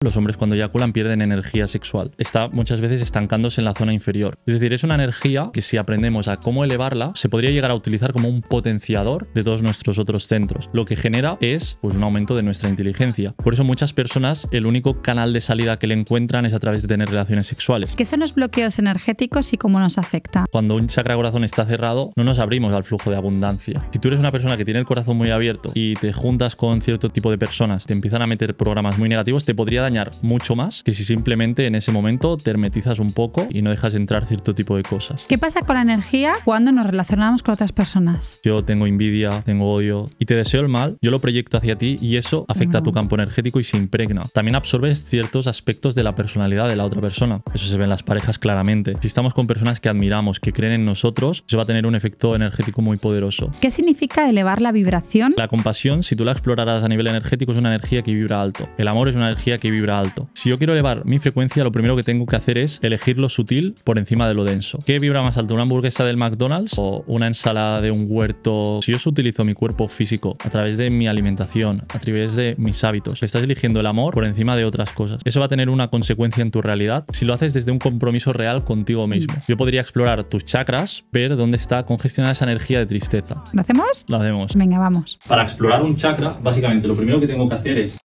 Los hombres cuando eyaculan pierden energía sexual. Está muchas veces estancándose en la zona inferior. Es decir, es una energía que si aprendemos a cómo elevarla, se podría llegar a utilizar como un potenciador de todos nuestros otros centros. Lo que genera es pues, un aumento de nuestra inteligencia. Por eso muchas personas el único canal de salida que le encuentran es a través de tener relaciones sexuales. ¿Qué son los bloqueos energéticos y cómo nos afecta? Cuando un chakra corazón está cerrado, no nos abrimos al flujo de abundancia. Si tú eres una persona que tiene el corazón muy abierto y te juntas con cierto tipo de personas, te empiezan a meter programas muy negativos, te podría dañar mucho más que si simplemente en ese momento te hermetizas un poco y no dejas entrar cierto tipo de cosas. ¿Qué pasa con la energía cuando nos relacionamos con otras personas? Yo tengo envidia, tengo odio y te deseo el mal, yo lo proyecto hacia ti y eso afecta a tu campo energético y se impregna. También absorbes ciertos aspectos de la personalidad de la otra persona. Eso se ve en las parejas claramente. Si estamos con personas que admiramos, que creen en nosotros, eso va a tener un efecto energético muy poderoso. ¿Qué significa elevar la vibración? La compasión, si tú la exploraras a nivel energético, es una energía que vibra alto. El amor es una energía que vibra alto. Si yo quiero elevar mi frecuencia, lo primero que tengo que hacer es elegir lo sutil por encima de lo denso. ¿Qué vibra más alto? ¿Una hamburguesa del McDonald's o una ensalada de un huerto? Si yo utilizo mi cuerpo físico a través de mi alimentación, a través de mis hábitos, estás eligiendo el amor por encima de otras cosas. Eso va a tener una consecuencia en tu realidad si lo haces desde un compromiso real contigo mismo. Yo podría explorar tus chakras, ver dónde está congestionada esa energía de tristeza. ¿Lo hacemos? Lo hacemos. Venga, vamos. Para explorar un chakra, básicamente lo primero que tengo que hacer es...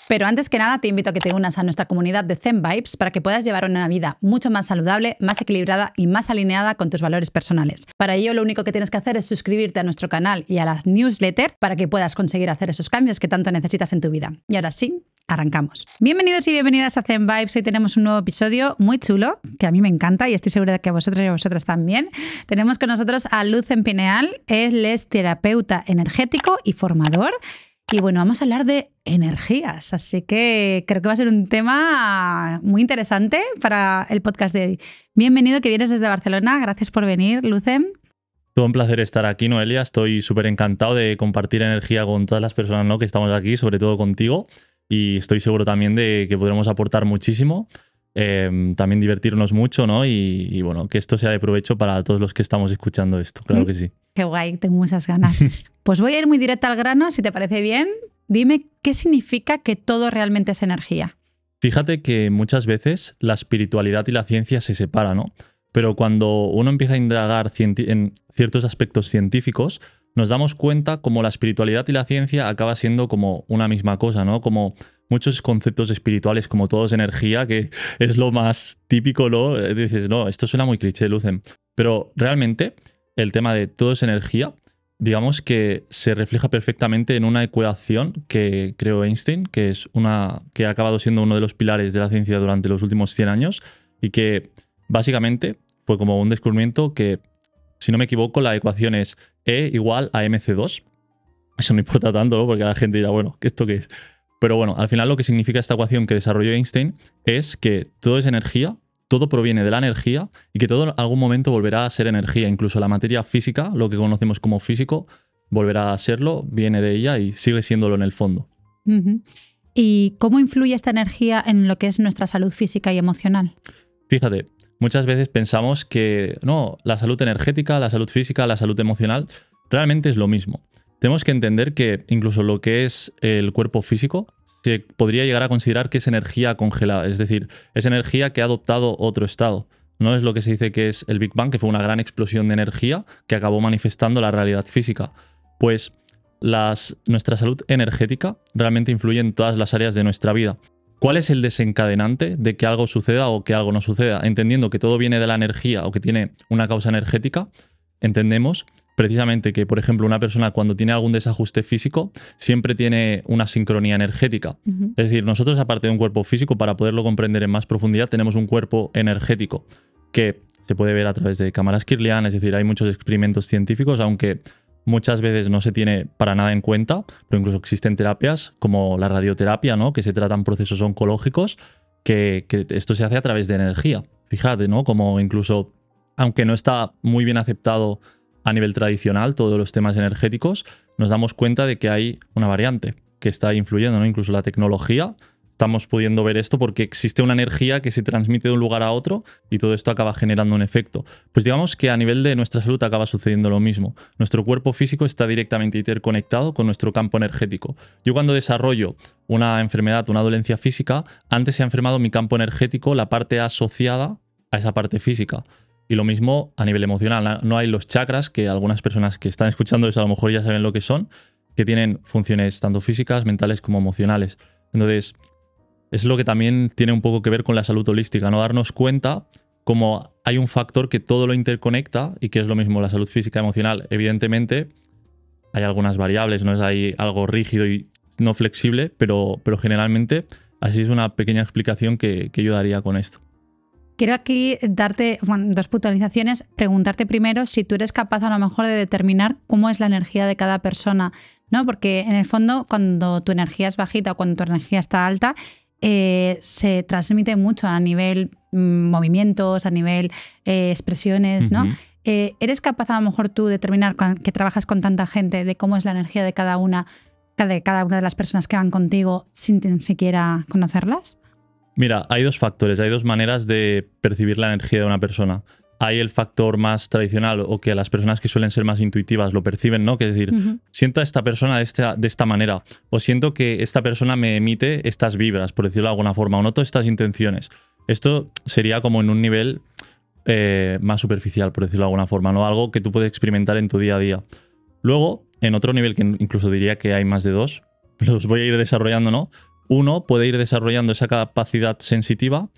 Pero antes que nada te invito a que te unas a nuestra comunidad de Zen Vibes para que puedas llevar una vida mucho más saludable, más equilibrada y más alineada con tus valores personales. Para ello lo único que tienes que hacer es suscribirte a nuestro canal y a la newsletter para que puedas conseguir hacer esos cambios que tanto necesitas en tu vida. Y ahora sí, arrancamos. Bienvenidos y bienvenidas a Zen Vibes. Hoy tenemos un nuevo episodio muy chulo, que a mí me encanta y estoy segura de que a vosotros y a vosotras también. Tenemos con nosotros a Lucen Pineal. Él es terapeuta energético y formador. Y bueno, vamos a hablar de energías, así que creo que va a ser un tema muy interesante para el podcast de hoy. Bienvenido, que vienes desde Barcelona. Gracias por venir, Lucen. Todo un placer estar aquí, Noelia. Estoy súper encantado de compartir energía con todas las personas, ¿no?, que estamos aquí, sobre todo contigo. Y estoy seguro también de que podremos aportar muchísimo. También divertirnos mucho, ¿no? Y bueno, que esto sea de provecho para todos los que estamos escuchando esto, claro que sí. Qué guay, tengo muchas ganas. Pues voy a ir muy directa al grano, si te parece bien. Dime, ¿qué significa que todo realmente es energía? Fíjate que muchas veces la espiritualidad y la ciencia se separan, ¿no? Pero cuando uno empieza a indagar en ciertos aspectos científicos, nos damos cuenta como la espiritualidad y la ciencia acaba siendo como una misma cosa, ¿no? Como muchos conceptos espirituales, como todo es energía, que es lo más típico, ¿no? Dices, no, esto suena muy cliché, Lucen. Pero realmente el tema de todo es energía, digamos que se refleja perfectamente en una ecuación que creó Einstein, que es que ha acabado siendo uno de los pilares de la ciencia durante los últimos 100 años y que básicamente fue como un descubrimiento que, si no me equivoco, la ecuación es E igual a mc2. Eso no importa tanto, ¿no? Porque la gente dirá, bueno, ¿esto qué es? Pero bueno, al final lo que significa esta ecuación que desarrolló Einstein es que todo es energía, todo proviene de la energía y que todo en algún momento volverá a ser energía. Incluso la materia física, lo que conocemos como físico, volverá a serlo, viene de ella y sigue siéndolo en el fondo. ¿Y cómo influye esta energía en lo que es nuestra salud física y emocional? Fíjate, muchas veces pensamos que no, la salud energética, la salud física, la salud emocional, realmente es lo mismo. Tenemos que entender que incluso lo que es el cuerpo físico se podría llegar a considerar que es energía congelada, es decir, es energía que ha adoptado otro estado. No es lo que se dice que es el Big Bang, que fue una gran explosión de energía que acabó manifestando la realidad física. Pues nuestra salud energética realmente influye en todas las áreas de nuestra vida. ¿Cuál es el desencadenante de que algo suceda o que algo no suceda? Entendiendo que todo viene de la energía o que tiene una causa energética, entendemos precisamente que, por ejemplo, una persona cuando tiene algún desajuste físico siempre tiene una sincronía energética. Es decir, nosotros, aparte de un cuerpo físico, para poderlo comprender en más profundidad, tenemos un cuerpo energético que se puede ver a través de cámaras Kirlian. Es decir, hay muchos experimentos científicos, aunque muchas veces no se tiene para nada en cuenta, pero incluso existen terapias como la radioterapia, ¿no?, que se tratan procesos oncológicos, que esto se hace a través de energía. Fíjate, ¿no?, como incluso, aunque no está muy bien aceptado a nivel tradicional todos los temas energéticos, nos damos cuenta de que hay una variante que está influyendo, ¿no? Incluso la tecnología estamos pudiendo ver esto porque existe una energía que se transmite de un lugar a otro y todo esto acaba generando un efecto. Pues digamos que a nivel de nuestra salud acaba sucediendo lo mismo. Nuestro cuerpo físico está directamente interconectado con nuestro campo energético. Yo cuando desarrollo una enfermedad, una dolencia física, antes se ha enfermado mi campo energético, la parte asociada a esa parte física. Y lo mismo a nivel emocional. No hay los chakras, que algunas personas que están escuchando eso a lo mejor ya saben lo que son, que tienen funciones tanto físicas, mentales como emocionales. Entonces, es lo que también tiene un poco que ver con la salud holística, ¿no? Darnos cuenta como hay un factor que todo lo interconecta y que es lo mismo la salud física y emocional. Evidentemente, hay algunas variables, no es ahí algo rígido y no flexible, pero generalmente así es una pequeña explicación que yo daría con esto. Quiero aquí darte dos puntualizaciones. Preguntarte primero si tú eres capaz a lo mejor de determinar cómo es la energía de cada persona, ¿no? Porque en el fondo cuando tu energía es bajita o cuando tu energía está alta, se transmite mucho a nivel movimientos, a nivel expresiones, ¿no? ¿Eres capaz a lo mejor tú de determinar que trabajas con tanta gente de cómo es la energía de cada una de las personas que van contigo sin ni siquiera conocerlas? Mira, hay dos factores, hay dos maneras de percibir la energía de una persona. Hay el factor más tradicional o que las personas que suelen ser más intuitivas lo perciben, ¿no? Que es decir, siento a esta persona de esta manera o siento que esta persona me emite estas vibras, por decirlo de alguna forma, o noto estas intenciones. Esto sería como en un nivel más superficial, por decirlo de alguna forma, ¿no? Algo que tú puedes experimentar en tu día a día. Luego, en otro nivel que incluso diría que hay más de dos, los voy a ir desarrollando, ¿no? Uno puede ir desarrollando esa capacidad sensitiva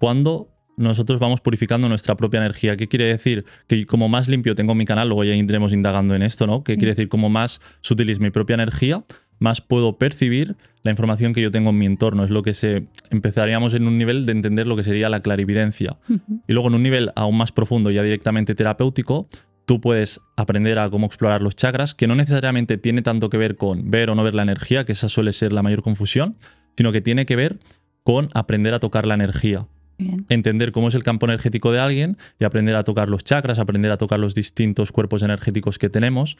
cuando nosotros vamos purificando nuestra propia energía. ¿Qué quiere decir? Que como más limpio tengo mi canal, luego ya iremos indagando en esto, ¿no? ¿Qué quiere decir? Como más sutil es mi propia energía, más puedo percibir la información que yo tengo en mi entorno. Es lo que empezaríamos en un nivel de entender lo que sería la clarividencia. Y luego en un nivel aún más profundo, ya directamente terapéutico, tú puedes aprender a cómo explorar los chakras, que no necesariamente tiene tanto que ver con ver o no ver la energía, que esa suele ser la mayor confusión, sino que tiene que ver con aprender a tocar la energía. Bien. Entender cómo es el campo energético de alguien y aprender a tocar los chakras, aprender a tocar los distintos cuerpos energéticos que tenemos.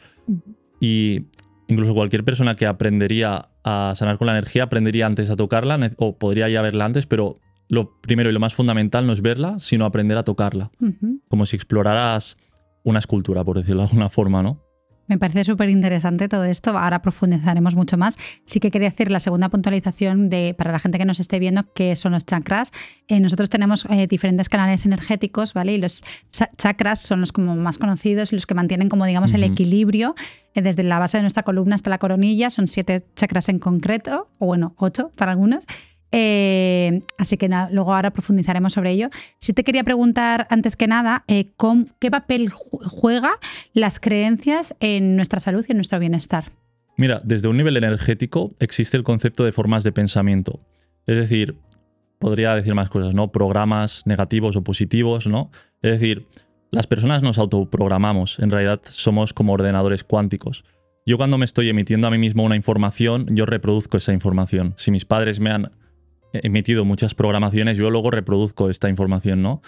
Y incluso cualquier persona que aprendería a sanar con la energía, aprendería antes a tocarla, o podría ya verla antes, pero lo primero y lo más fundamental no es verla, sino aprender a tocarla. Como si exploraras una escultura, por decirlo de alguna forma, ¿no? Me parece súper interesante todo esto. Ahora profundizaremos mucho más. Sí que quería hacer la segunda puntualización para la gente que nos esté viendo, qué son los chakras. Nosotros tenemos diferentes canales energéticos, ¿vale? Y los chakras son los como más conocidos y los que mantienen como, digamos, el equilibrio desde la base de nuestra columna hasta la coronilla. Son 7 chakras en concreto, o bueno, 8 para algunos. Así que nada, luego ahora profundizaremos sobre ello. Sí te quería preguntar, antes que nada, ¿qué papel juega las creencias en nuestra salud y en nuestro bienestar? Mira, desde un nivel energético existe el concepto de formas de pensamiento. Es decir, podría decir más cosas, ¿no? Programas negativos o positivos, ¿no? Es decir, las personas nos autoprogramamos. En realidad somos como ordenadores cuánticos. Yo cuando me estoy emitiendo a mí mismo una información, yo reproduzco esa información. Si mis padres me han emitido muchas programaciones, yo luego reproduzco esta información, ¿no?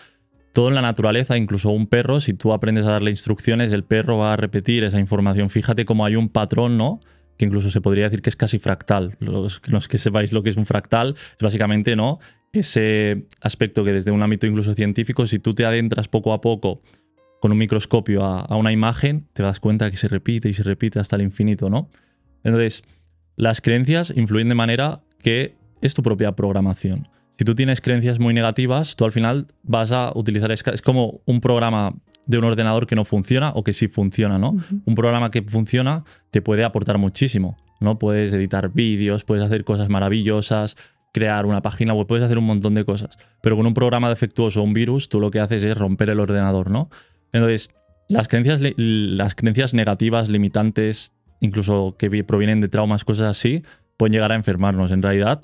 Todo en la naturaleza, incluso un perro, si tú aprendes a darle instrucciones, el perro va a repetir esa información. Fíjate cómo hay un patrón, ¿no? Que incluso se podría decir que es casi fractal. Los que sepáis lo que es un fractal, es básicamente, ¿no? Ese aspecto que desde un ámbito incluso científico, si tú te adentras poco a poco con un microscopio a una imagen, te das cuenta que se repite y se repite hasta el infinito, ¿no? Entonces, las creencias influyen de manera que es tu propia programación. Si tú tienes creencias muy negativas, tú al final vas a utilizar... Es como un programa de un ordenador que no funciona o que sí funciona, ¿no? Un programa que funciona te puede aportar muchísimo, ¿no? Puedes editar vídeos, puedes hacer cosas maravillosas, crear una página web, puedes hacer un montón de cosas. Pero con un programa defectuoso o un virus, tú lo que haces es romper el ordenador, ¿no? Entonces, las creencias negativas, limitantes, incluso que provienen de traumas, cosas así, pueden llegar a enfermarnos. En realidad,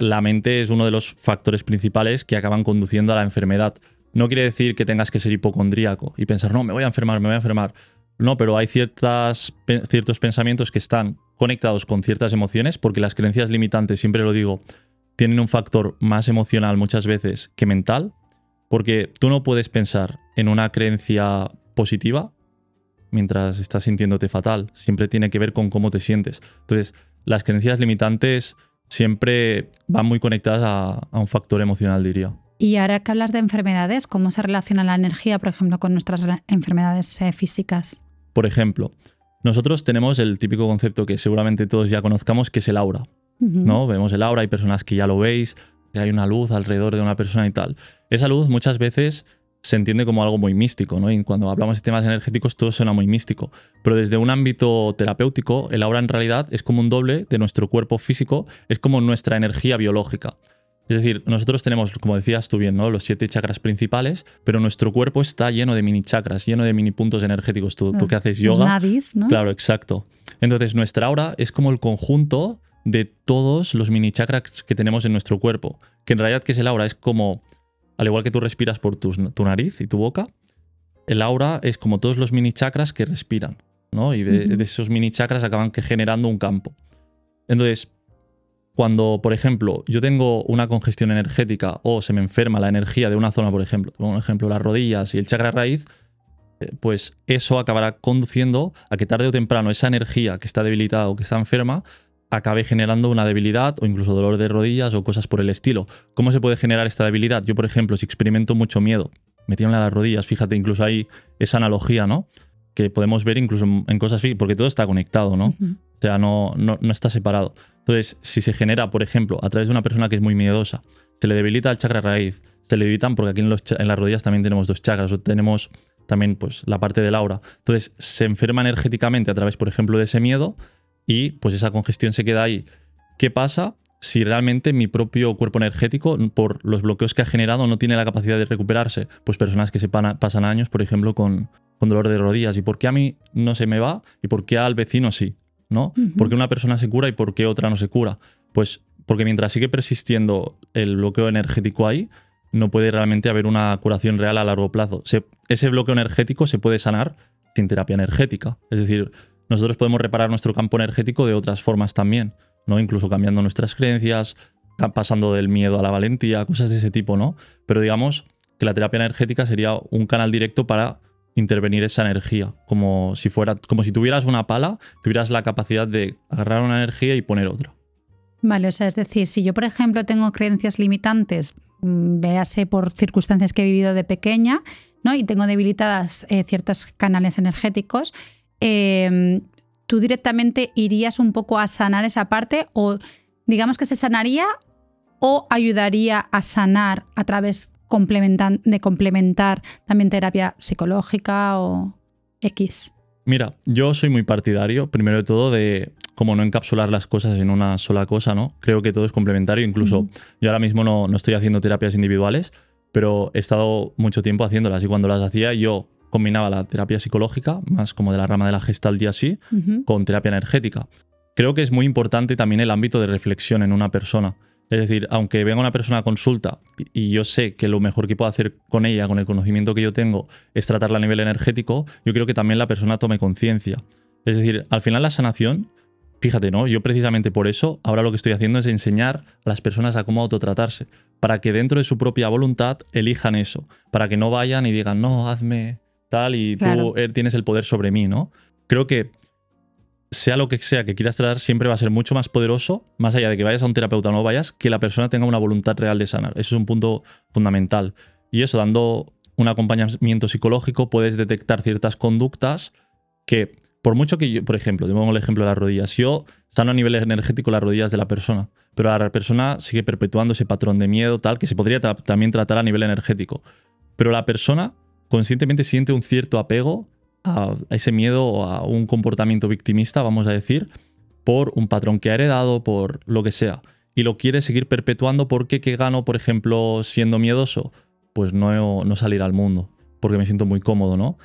la mente es uno de los factores principales que acaban conduciendo a la enfermedad. No quiere decir que tengas que ser hipocondríaco y pensar, no, me voy a enfermar, me voy a enfermar. No, pero hay ciertos pensamientos que están conectados con ciertas emociones, porque las creencias limitantes, siempre lo digo, tienen un factor más emocional muchas veces que mental, porque tú no puedes pensar en una creencia positiva mientras estás sintiéndote fatal. Siempre tiene que ver con cómo te sientes. Entonces, las creencias limitantes siempre van muy conectadas a un factor emocional, diría. Y ahora que hablas de enfermedades, ¿cómo se relaciona la energía, por ejemplo, con nuestras enfermedades físicas? Por ejemplo, nosotros tenemos el típico concepto que seguramente todos ya conozcamos, que es el aura, ¿no? Vemos el aura, hay personas que ya lo veis, que hay una luz alrededor de una persona y tal. Esa luz muchas veces se entiende como algo muy místico, ¿no? Y cuando hablamos de temas energéticos todo suena muy místico. Pero desde un ámbito terapéutico, el aura en realidad es como un doble de nuestro cuerpo físico, es como nuestra energía biológica. Es decir, nosotros tenemos, como decías tú bien, ¿no? Los 7 chakras principales, pero nuestro cuerpo está lleno de mini chakras, lleno de mini puntos energéticos. Tú que haces yoga. Los nadis, ¿no? Claro, exacto. Entonces, nuestra aura es como el conjunto de todos los mini chakras que tenemos en nuestro cuerpo. Que en realidad, ¿qué es el aura? Es como, al igual que tú respiras por tu nariz y tu boca, el aura es como todos los mini chakras que respiran, ¿no? Y de esos mini chakras acaban generando un campo. Entonces, cuando, por ejemplo, yo tengo una congestión energética o se me enferma la energía de una zona, por ejemplo, pongo un ejemplo, las rodillas y el chakra raíz, pues eso acabará conduciendo a que tarde o temprano esa energía que está debilitada o que está enferma acabe generando una debilidad o incluso dolor de rodillas o cosas por el estilo. ¿Cómo se puede generar esta debilidad? Yo, por ejemplo, si experimento mucho miedo, me tiemblan las rodillas, fíjate, incluso hay esa analogía, ¿no? Que podemos ver incluso en cosas físicas, porque todo está conectado, ¿no? O sea, no está separado. Entonces, si se genera, por ejemplo, a través de una persona que es muy miedosa, se le debilita el chakra raíz, se le debilitan porque aquí en las rodillas también tenemos 2 chakras, o tenemos también pues, la parte del aura. Entonces, se enferma energéticamente a través, por ejemplo, de ese miedo y pues esa congestión se queda ahí. ¿Qué pasa si realmente mi propio cuerpo energético, por los bloqueos que ha generado, no tiene la capacidad de recuperarse? Pues personas que pasan años, por ejemplo, con dolor de rodillas. ¿Y por qué a mí no se me va y por qué al vecino sí? ¿No? ¿Por qué una persona se cura y por qué otra no se cura? Pues porque mientras sigue persistiendo el bloqueo energético ahí, no puede realmente haber una curación real a largo plazo. Ese bloqueo energético se puede sanar sin terapia energética. Es decir, nosotros podemos reparar nuestro campo energético de otras formas también, ¿no? Incluso cambiando nuestras creencias, pasando del miedo a la valentía, cosas de ese tipo, ¿no? Pero digamos que la terapia energética sería un canal directo para intervenir esa energía, como si tuvieras una pala, tuvieras la capacidad de agarrar una energía y poner otra. Vale, o sea, es decir, si yo, por ejemplo, tengo creencias limitantes, véase por circunstancias que he vivido de pequeña, ¿no? Y tengo debilitadas ciertos canales energéticos, ¿tú directamente irías un poco a sanar esa parte o digamos que se sanaría o ayudaría a sanar a través de complementar también terapia psicológica o X? Mira, yo soy muy partidario, primero de todo, de como no encapsular las cosas en una sola cosa, ¿no? Creo que todo es complementario, incluso yo ahora mismo no estoy haciendo terapias individuales, pero he estado mucho tiempo haciéndolas y cuando las hacía yo combinaba la terapia psicológica, más como de la rama de la Gestalt y así, con terapia energética. Creo que es muy importante también el ámbito de reflexión en una persona. Es decir, aunque venga una persona a consulta y yo sé que lo mejor que puedo hacer con ella, con el conocimiento que yo tengo, es tratarla a nivel energético, yo creo que también la persona tome conciencia. Es decir, al final la sanación, fíjate, ¿no? Yo precisamente por eso, ahora lo que estoy haciendo es enseñar a las personas a cómo autotratarse, para que dentro de su propia voluntad elijan eso, para que no vayan y digan, no, hazme tal y claro, tú tienes el poder sobre mí, ¿no? Creo que sea lo que sea que quieras tratar, siempre va a ser mucho más poderoso, más allá de que vayas a un terapeuta o no vayas, que la persona tenga una voluntad real de sanar. Eso es un punto fundamental. Y eso, dando un acompañamiento psicológico, puedes detectar ciertas conductas que, por mucho que yo, por ejemplo, te pongo el ejemplo de las rodillas, yo sano a nivel energético las rodillas de la persona, pero la persona sigue perpetuando ese patrón de miedo, tal, que se podría también tratar a nivel energético. Pero la persona conscientemente siente un cierto apego a ese miedo o a un comportamiento victimista, vamos a decir, por un patrón que ha heredado, por lo que sea. Y lo quiere seguir perpetuando porque ¿qué gano, por ejemplo, siendo miedoso? Pues no salir al mundo, porque me siento muy cómodo, ¿no?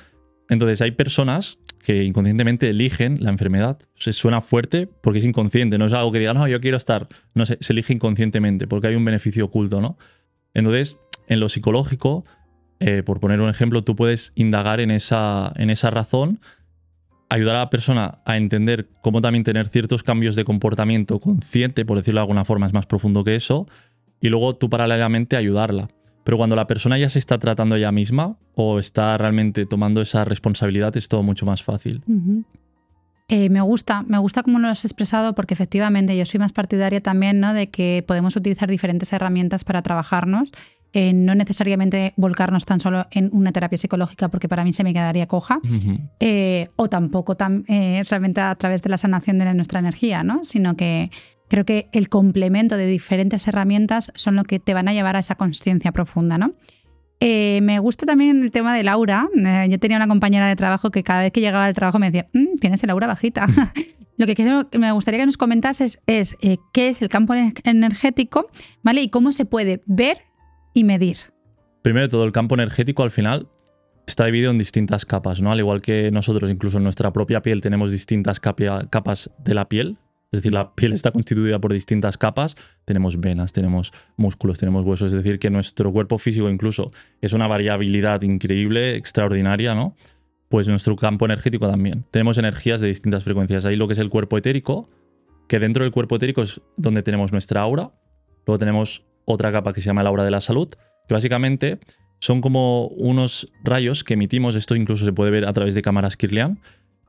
Entonces hay personas que inconscientemente eligen la enfermedad. Se suena fuerte porque es inconsciente, no es algo que diga, no, yo quiero estar. No, se elige inconscientemente porque hay un beneficio oculto, ¿no? Entonces, en lo psicológico, por poner un ejemplo, tú puedes indagar en esa razón, ayudar a la persona a entender cómo también tener ciertos cambios de comportamiento consciente, por decirlo de alguna forma, es más profundo que eso, y luego tú paralelamente ayudarla. Pero cuando la persona ya se está tratando ella misma o está realmente tomando esa responsabilidad, es todo mucho más fácil. Me gusta cómo lo has expresado porque efectivamente yo soy más partidaria también, ¿no?, de que podemos utilizar diferentes herramientas para trabajarnos, no necesariamente volcarnos tan solo en una terapia psicológica porque para mí se me quedaría coja, o tampoco solamente a través de la sanación de nuestra energía, ¿no?, sino que creo que el complemento de diferentes herramientas son lo que te van a llevar a esa consciencia profunda, ¿no? Me gusta también el tema del aura. Yo tenía una compañera de trabajo que cada vez que llegaba al trabajo me decía, tienes el aura bajita. Lo que me gustaría que nos comentases es qué es el campo energético, ¿vale? Y cómo se puede ver y medir. Primero de todo, el campo energético al final está dividido en distintas capas, ¿no? Al igual que nosotros, incluso en nuestra propia piel, tenemos distintas capas de la piel. Es decir, la piel está constituida por distintas capas. Tenemos venas, tenemos músculos, tenemos huesos. Es decir, que nuestro cuerpo físico incluso es una variabilidad increíble, extraordinaria, ¿no? Pues nuestro campo energético también. Tenemos energías de distintas frecuencias. Ahí lo que es el cuerpo etérico, que dentro del cuerpo etérico es donde tenemos nuestra aura. Luego tenemos otra capa que se llama el aura de la salud, que básicamente son como unos rayos que emitimos. Esto incluso se puede ver a través de cámaras Kirlian,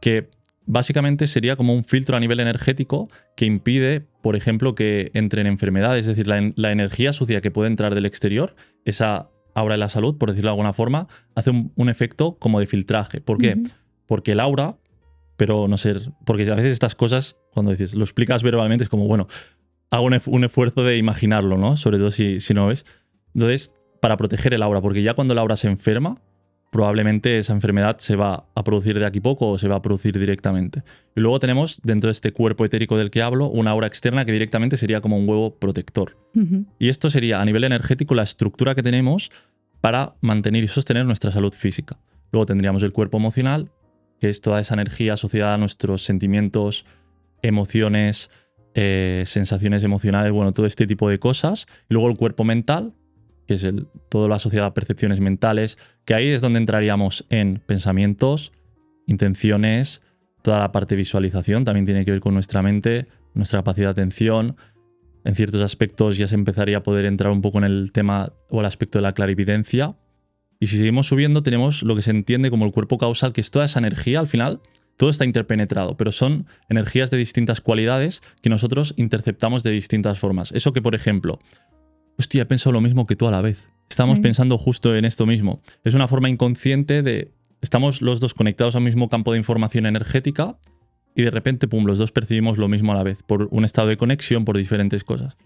que básicamente sería como un filtro a nivel energético que impide, por ejemplo, que entren enfermedades. Es decir, la energía sucia que puede entrar del exterior, esa aura de la salud, por decirlo de alguna forma, hace un efecto como de filtraje. ¿Por qué? Porque el aura, pero no sé, porque a veces estas cosas, cuando dices, lo explicas verbalmente, es como, bueno, hago un esfuerzo de imaginarlo, ¿no? Sobre todo si no ves. Entonces, para proteger el aura, porque ya cuando el aura se enferma, probablemente esa enfermedad se va a producir de aquí poco o se va a producir directamente. Y luego tenemos, dentro de este cuerpo etérico del que hablo, una aura externa que directamente sería como un huevo protector. Y esto sería, a nivel energético, la estructura que tenemos para mantener y sostener nuestra salud física. Luego tendríamos el cuerpo emocional, que es toda esa energía asociada a nuestros sentimientos, emociones, sensaciones emocionales, bueno, todo este tipo de cosas. Y luego el cuerpo mental, que es todo lo asociado a percepciones mentales, que ahí es donde entraríamos en pensamientos, intenciones, toda la parte de visualización, también tiene que ver con nuestra mente, nuestra capacidad de atención. En ciertos aspectos ya se empezaría a poder entrar un poco en el tema o el aspecto de la clarividencia. Y si seguimos subiendo, tenemos lo que se entiende como el cuerpo causal, que es toda esa energía, al final, todo está interpenetrado, pero son energías de distintas cualidades que nosotros interceptamos de distintas formas. Eso que, por ejemplo, hostia, he pensado lo mismo que tú a la vez. Estamos pensando justo en esto mismo. Es una forma inconsciente de... Estamos los dos conectados al mismo campo de información energética y de repente, pum, los dos percibimos lo mismo a la vez, por un estado de conexión, por diferentes cosas.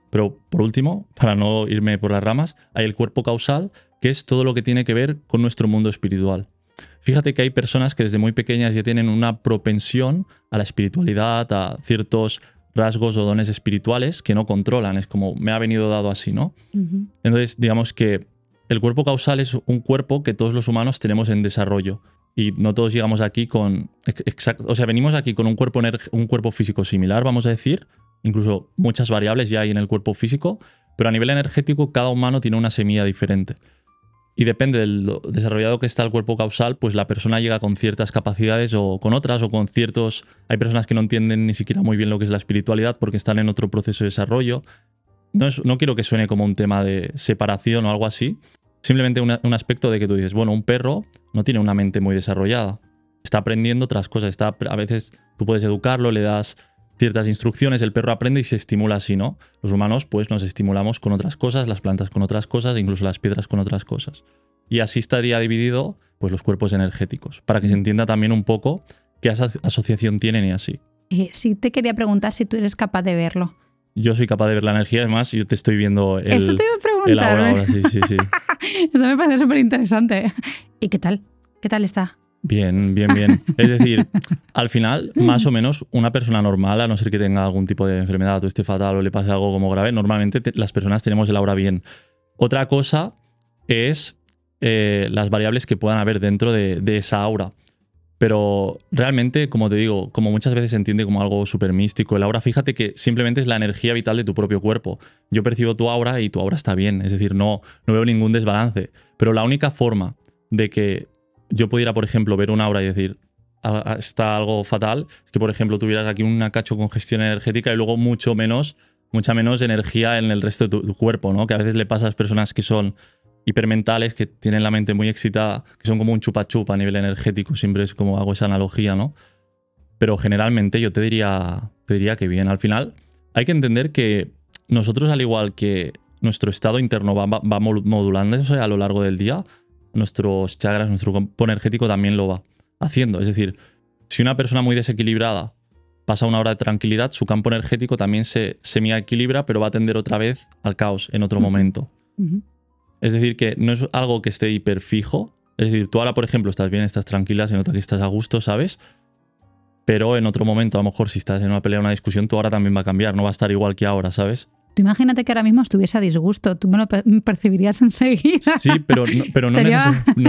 Pero, por último, para no irme por las ramas, hay el cuerpo causal, que es todo lo que tiene que ver con nuestro mundo espiritual. Fíjate que hay personas que desde muy pequeñas ya tienen una propensión a la espiritualidad, a ciertos rasgos o dones espirituales que no controlan. Es como, me ha venido dado así, ¿no? Entonces, digamos que el cuerpo causal es un cuerpo que todos los humanos tenemos en desarrollo. Y no todos llegamos aquí con... O sea, venimos aquí con un cuerpo físico similar, vamos a decir. Incluso muchas variables ya hay en el cuerpo físico. Pero a nivel energético, cada humano tiene una semilla diferente. Y depende del desarrollado que está el cuerpo causal, pues la persona llega con ciertas capacidades o con otras, o con ciertos... Hay personas que no entienden ni siquiera muy bien lo que es la espiritualidad porque están en otro proceso de desarrollo. No quiero que suene como un tema de separación o algo así. Simplemente un aspecto de que tú dices, bueno, un perro no tiene una mente muy desarrollada. Está aprendiendo otras cosas. A veces tú puedes educarlo, le das ciertas instrucciones, el perro aprende y se estimula así, ¿no? Los humanos pues nos estimulamos con otras cosas, las plantas con otras cosas, incluso las piedras con otras cosas. Y así estaría dividido pues los cuerpos energéticos, para que se entienda también un poco qué asociación tienen y así. Sí, te quería preguntar si tú eres capaz de verlo. Yo soy capaz de ver la energía, además yo te estoy viendo Eso te iba a preguntar. ahora, sí. Eso me parece súper interesante. ¿Y qué tal? ¿Qué tal está? Bien. Es decir, al final, más o menos, una persona normal, a no ser que tenga algún tipo de enfermedad o esté fatal o le pase algo como grave, normalmente las personas tenemos el aura bien. Otra cosa es las variables que puedan haber dentro de esa aura. Pero realmente, como te digo, como muchas veces se entiende como algo súper místico, el aura, fíjate que simplemente es la energía vital de tu propio cuerpo. Yo percibo tu aura y tu aura está bien, es decir, no veo ningún desbalance. Pero la única forma de que yo pudiera, por ejemplo, ver un aura y decir, está algo fatal, es que, por ejemplo, tuvieras aquí una cacho congestión energética y luego mucha menos energía en el resto de tu cuerpo, ¿no? Que a veces le pasa a las personas que son hipermentales, que tienen la mente muy excitada, que son como un chupa chup a nivel energético, siempre es como hago esa analogía, ¿no? pero generalmente yo te diría que bien. Al final hay que entender que nosotros, al igual que nuestro estado interno va modulándose a lo largo del día, nuestros chakras, nuestro campo energético también lo va haciendo. Es decir, si una persona muy desequilibrada pasa una hora de tranquilidad, su campo energético también se semi-equilibra, pero va a tender otra vez al caos en otro momento. Es decir, que no es algo que esté hiperfijo. Es decir, tú ahora, por ejemplo, estás bien, estás tranquila, se nota que estás a gusto, ¿sabes? Pero en otro momento, a lo mejor si estás en una pelea o una discusión, tú ahora también va a cambiar, no va a estar igual que ahora, ¿sabes? Tú imagínate que ahora mismo estuviese a disgusto, tú me lo percibirías enseguida. Sí, pero no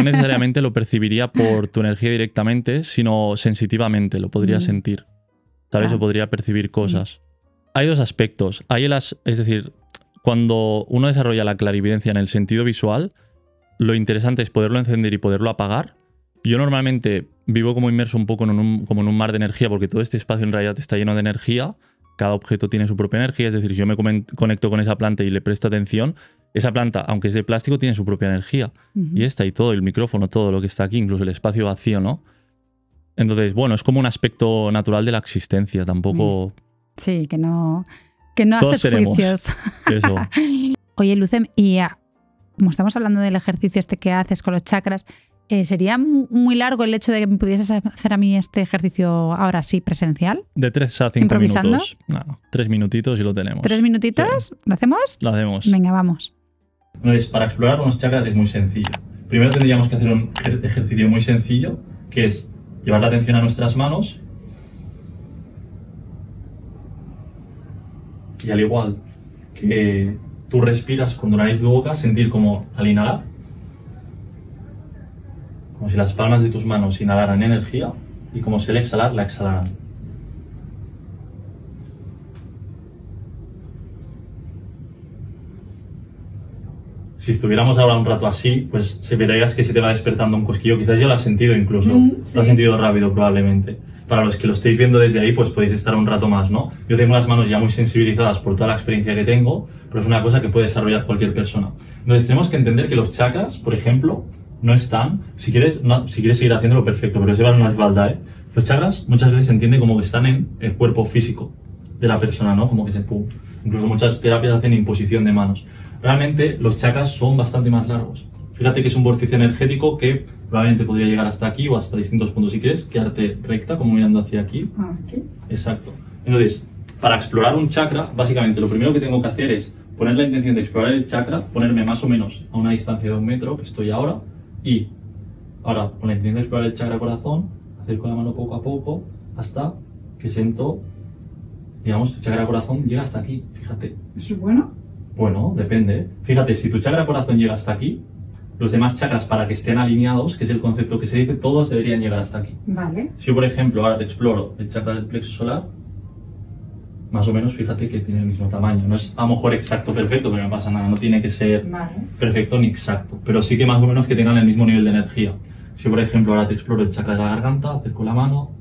necesariamente lo percibiría por tu energía directamente, sino sensitivamente, lo podría sentir, ¿sabes? Claro. O podría percibir cosas. Hay dos aspectos. Es decir, cuando uno desarrolla la clarividencia en el sentido visual, lo interesante es poderlo encender y poderlo apagar. Yo normalmente vivo como inmerso un poco como en un mar de energía, porque todo este espacio en realidad está lleno de energía. Cada objeto tiene su propia energía, es decir, si yo me conecto con esa planta y le presto atención, esa planta, aunque es de plástico, tiene su propia energía. Y esta y todo, el micrófono, todo lo que está aquí, incluso el espacio vacío, ¿no? Entonces, bueno, es como un aspecto natural de la existencia, tampoco... Sí, que no Todos haces tenemos juicios. eso. Oye, Lucem, y como estamos hablando del ejercicio este que haces con los chakras, ¿sería muy largo el hecho de que me pudieses hacer a mí este ejercicio ahora sí, presencial? De 3 a 5 ¿Improvisando? minutos. No, 3 minutitos y lo tenemos. ¿3 minutitos? Sí. ¿Lo hacemos? Lo hacemos. Venga, vamos. Entonces, para explorar unos chakras es muy sencillo. Primero tendríamos que hacer un ejercicio muy sencillo, que es llevar la atención a nuestras manos y, al igual que tú respiras con tu nariz y tu boca, sentir como al inhalar, como si las palmas de tus manos inhalaran energía y como si al exhalar la exhalaran. Si estuviéramos ahora un rato así, pues se verías que se te va despertando un cosquillo. Quizás ya lo has sentido incluso. Sí. Lo has sentido rápido probablemente. Para los que lo estéis viendo desde ahí, pues podéis estar un rato más, ¿no? Yo tengo las manos ya muy sensibilizadas por toda la experiencia que tengo, pero es una cosa que puede desarrollar cualquier persona. Entonces tenemos que entender que los chakras, por ejemplo, no están... Si quieres seguir haciéndolo, perfecto, pero eso no hace falta, ¿eh? Los chakras muchas veces se entiende como que están en el cuerpo físico de la persona, ¿no? Como que incluso muchas terapias hacen imposición de manos. Realmente los chakras son bastante más largos. Fíjate que es un vórtice energético que probablemente podría llegar hasta aquí o hasta distintos puntos. Si quieres, quedarte recta, como mirando hacia aquí. Aquí. Exacto. Entonces, para explorar un chakra, básicamente lo primero que tengo que hacer es poner la intención de explorar el chakra, ponerme más o menos a una distancia de 1 metro, que estoy ahora, y ahora, con la intención de explorar el chakra corazón, acerco la mano poco a poco hasta que siento, digamos, tu chakra corazón llega hasta aquí, fíjate. ¿Eso es bueno? Bueno, depende. Fíjate, si tu chakra corazón llega hasta aquí, los demás chakras, para que estén alineados, que es el concepto que se dice, todos deberían llegar hasta aquí. Vale. Si yo, por ejemplo, ahora te exploro el chakra del plexo solar, más o menos fíjate que tiene el mismo tamaño. No es a lo mejor exacto, perfecto, pero no pasa nada, no tiene que ser perfecto ni exacto, pero sí que más o menos que tengan el mismo nivel de energía. Si yo, por ejemplo, ahora te exploro el chakra de la garganta, acerco la mano,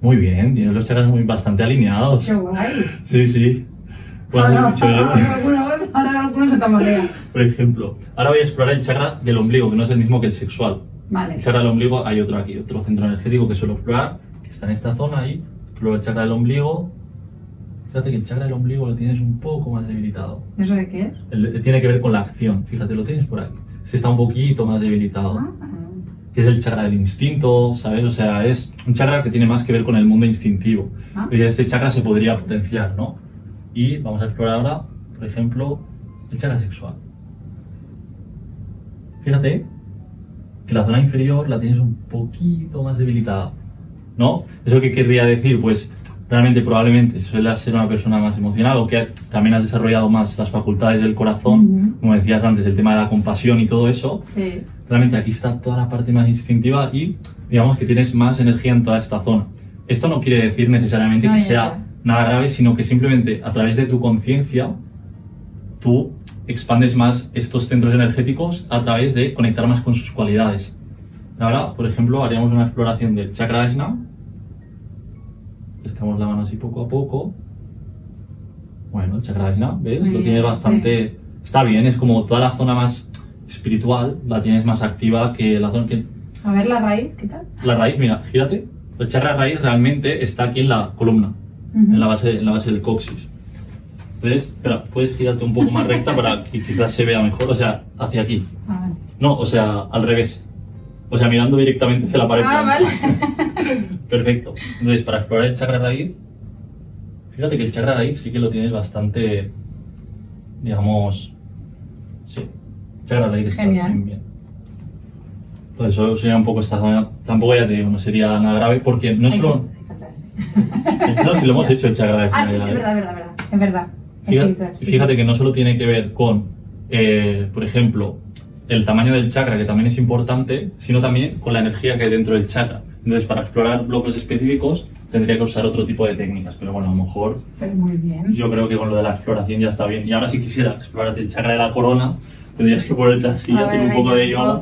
muy bien, tienes los chakras bastante alineados. ¡Qué guay! Sí, sí. Puedo hacer mucho bien. Ahora algunos se tamalean. Por ejemplo, ahora voy a explorar el chakra del ombligo, que no es el mismo que el sexual. Vale. El chakra del ombligo hay otro aquí, otro centro energético que suelo explorar, que está en esta zona ahí. Exploro el chakra del ombligo. Fíjate que el chakra del ombligo lo tienes un poco más debilitado. ¿Eso de qué es? Tiene que ver con la acción, fíjate, lo tienes por aquí. Se está un poquito más debilitado. Que es el chakra del instinto, ¿sabes? O sea, es un chakra que tiene más que ver con el mundo instintivo. Y este chakra se podría potenciar, ¿no? Y vamos a explorar ahora, por ejemplo, el chakra sexual. Fíjate que la zona inferior la tienes un poquito más debilitada, ¿no? ¿Eso qué querría decir? Pues realmente probablemente suelas ser una persona más emocional o que también has desarrollado más las facultades del corazón, como decías antes, el tema de la compasión y todo eso. Sí. Realmente aquí está toda la parte más instintiva y digamos que tienes más energía en toda esta zona. Esto no quiere decir necesariamente que sea nada grave, sino que simplemente a través de tu conciencia tú expandes más estos centros energéticos a través de conectar más con sus cualidades. Ahora, por ejemplo, haríamos una exploración del chakra Ajna. Acercamos la mano así poco a poco. Bueno, el chakra Ajna, ¿ves? Lo tienes bastante... Está bien, es como toda la zona más espiritual, la tienes más activa que la zona que... A ver la raíz, ¿qué tal? La raíz, mira, gírate. El chakra raíz realmente está aquí en la columna, en la base del coxis. Entonces, espera, puedes girarte un poco más recta para que quizás se vea mejor, o sea, hacia aquí. Vale. No, o sea, al revés. O sea, mirando directamente hacia la pared. Vale. Perfecto. Entonces, para explorar el chakra raíz, fíjate que el chakra raíz sí que lo tienes bastante, digamos, sí, chakra raíz está Genial. bien. Entonces, eso sería un poco esta zona, tampoco ya te digo, no sería nada grave, porque no solo... No, si lo hemos hecho el chakra raíz. Ah, sí, es verdad. Es verdad. Fíjate que no solo tiene que ver con, por ejemplo, el tamaño del chakra, que también es importante, sino también con la energía que hay dentro del chakra. Entonces, para explorar bloques específicos, tendría que usar otro tipo de técnicas, pero bueno, a lo mejor Pero muy bien. yo creo que con lo de la exploración ya está bien. Y ahora si quisiera explorar el chakra de la corona, tendrías que ponerte así, ya tengo un poco de yoga.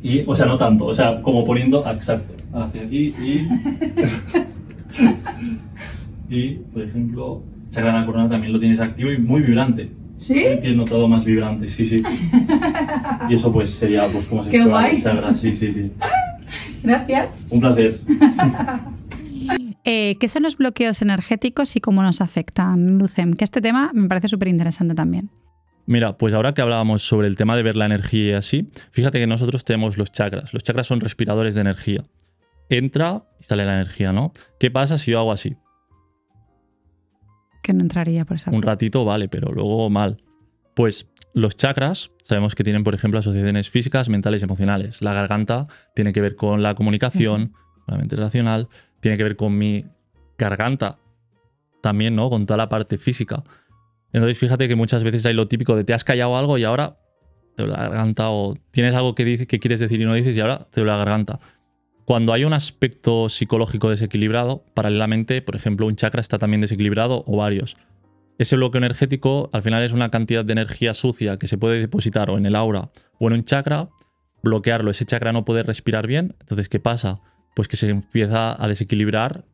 Y, o sea, no tanto, o sea, como poniendo, exacto, hacia aquí y... y, por ejemplo, el chakra de la corona también lo tienes activo y muy vibrante. ¿Sí? Que he notado más vibrante, sí. Y eso pues sería pues como se Qué explora guay. el chakra, sí. Gracias. Un placer. ¿Qué son los bloqueos energéticos y cómo nos afectan, Lucem? Que este tema me parece súper interesante también. Mira, pues ahora que hablábamos sobre el tema de ver la energía y así, fíjate que nosotros tenemos los chakras. Los chakras son respiradores de energía. Entra y sale la energía, ¿no? ¿Qué pasa si yo hago así? Que no entraría por esa Un ratito vale, pero luego mal. Pues los chakras, sabemos que tienen, por ejemplo, asociaciones físicas, mentales y emocionales. La garganta tiene que ver con la comunicación, con la mente racional, tiene que ver con mi garganta también, ¿no? Con toda la parte física. Entonces, fíjate que muchas veces hay lo típico de te has callado algo y ahora te duele la garganta, o tienes algo que quieres decir y no dices y ahora te duele la garganta. Cuando hay un aspecto psicológico desequilibrado, paralelamente, por ejemplo, un chakra está también desequilibrado o varios. Ese bloqueo energético al final es una cantidad de energía sucia que se puede depositar o en el aura o en un chakra, bloquearlo, ese chakra no puede respirar bien. Entonces, ¿qué pasa? Pues que se empieza a desequilibrar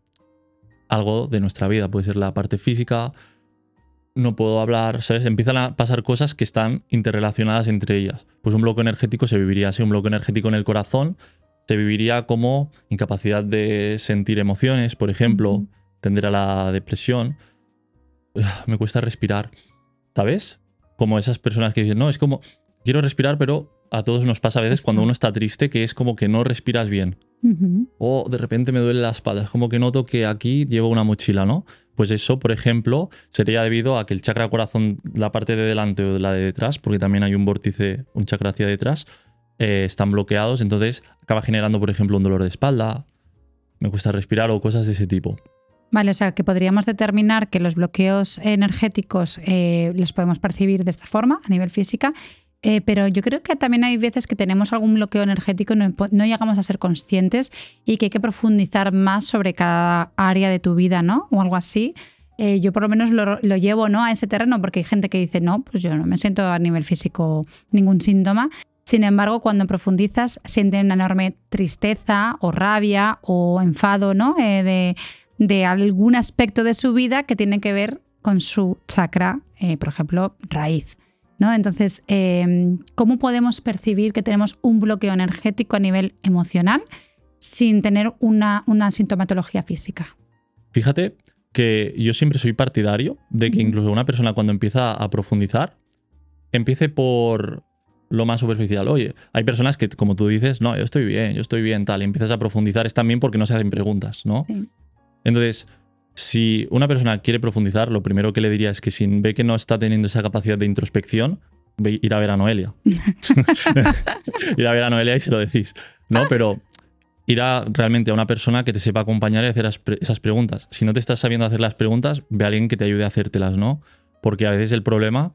algo de nuestra vida. Puede ser la parte física, no puedo hablar, ¿sabes? Empiezan a pasar cosas que están interrelacionadas entre ellas. Pues un bloqueo energético se viviría así, un bloqueo energético en el corazón se viviría como incapacidad de sentir emociones, por ejemplo, tender a la depresión. Me cuesta respirar, ¿sabes? Como esas personas que dicen, no, es como, quiero respirar, pero a todos nos pasa a veces cuando uno está triste que es como que no respiras bien. O de repente me duele la espalda, es como que noto que aquí llevo una mochila, ¿no? Pues eso, por ejemplo, sería debido a que el chakra corazón, la parte de delante o la de detrás, porque también hay un vórtice, un chakra hacia detrás, están bloqueados, entonces acaba generando, por ejemplo, un dolor de espalda, me cuesta respirar o cosas de ese tipo. Vale, o sea que podríamos determinar que los bloqueos energéticos los podemos percibir de esta forma, a nivel física, pero yo creo que también hay veces que tenemos algún bloqueo energético y no llegamos a ser conscientes y que hay que profundizar más sobre cada área de tu vida, ¿no? O algo así. Yo por lo menos lo llevo, ¿no?, a ese terreno, porque hay gente que dice, no, pues yo no me siento a nivel físico ningún síntoma. Sin embargo, cuando profundizas, sienten una enorme tristeza o rabia o enfado, ¿no?, de algún aspecto de su vida que tiene que ver con su chakra, por ejemplo, raíz, ¿no? Entonces, ¿cómo podemos percibir que tenemos un bloqueo energético a nivel emocional sin tener una sintomatología física? Fíjate que yo siempre soy partidario de que incluso una persona cuando empieza a profundizar, empiece por lo más superficial. Oye, hay personas que, como tú dices, no, yo estoy bien, tal, y empiezas a profundizar, es también porque no se hacen preguntas, ¿no? Sí. Entonces, si una persona quiere profundizar, lo primero que le diría es que si ve que no está teniendo esa capacidad de introspección, ir a ver a Noelia. Ir a ver a Noelia y se lo decís, ¿no? Pero ir realmente a una persona que te sepa acompañar y hacer esas preguntas. Si no te estás sabiendo hacer las preguntas, ve a alguien que te ayude a hacértelas, ¿no? Porque a veces el problema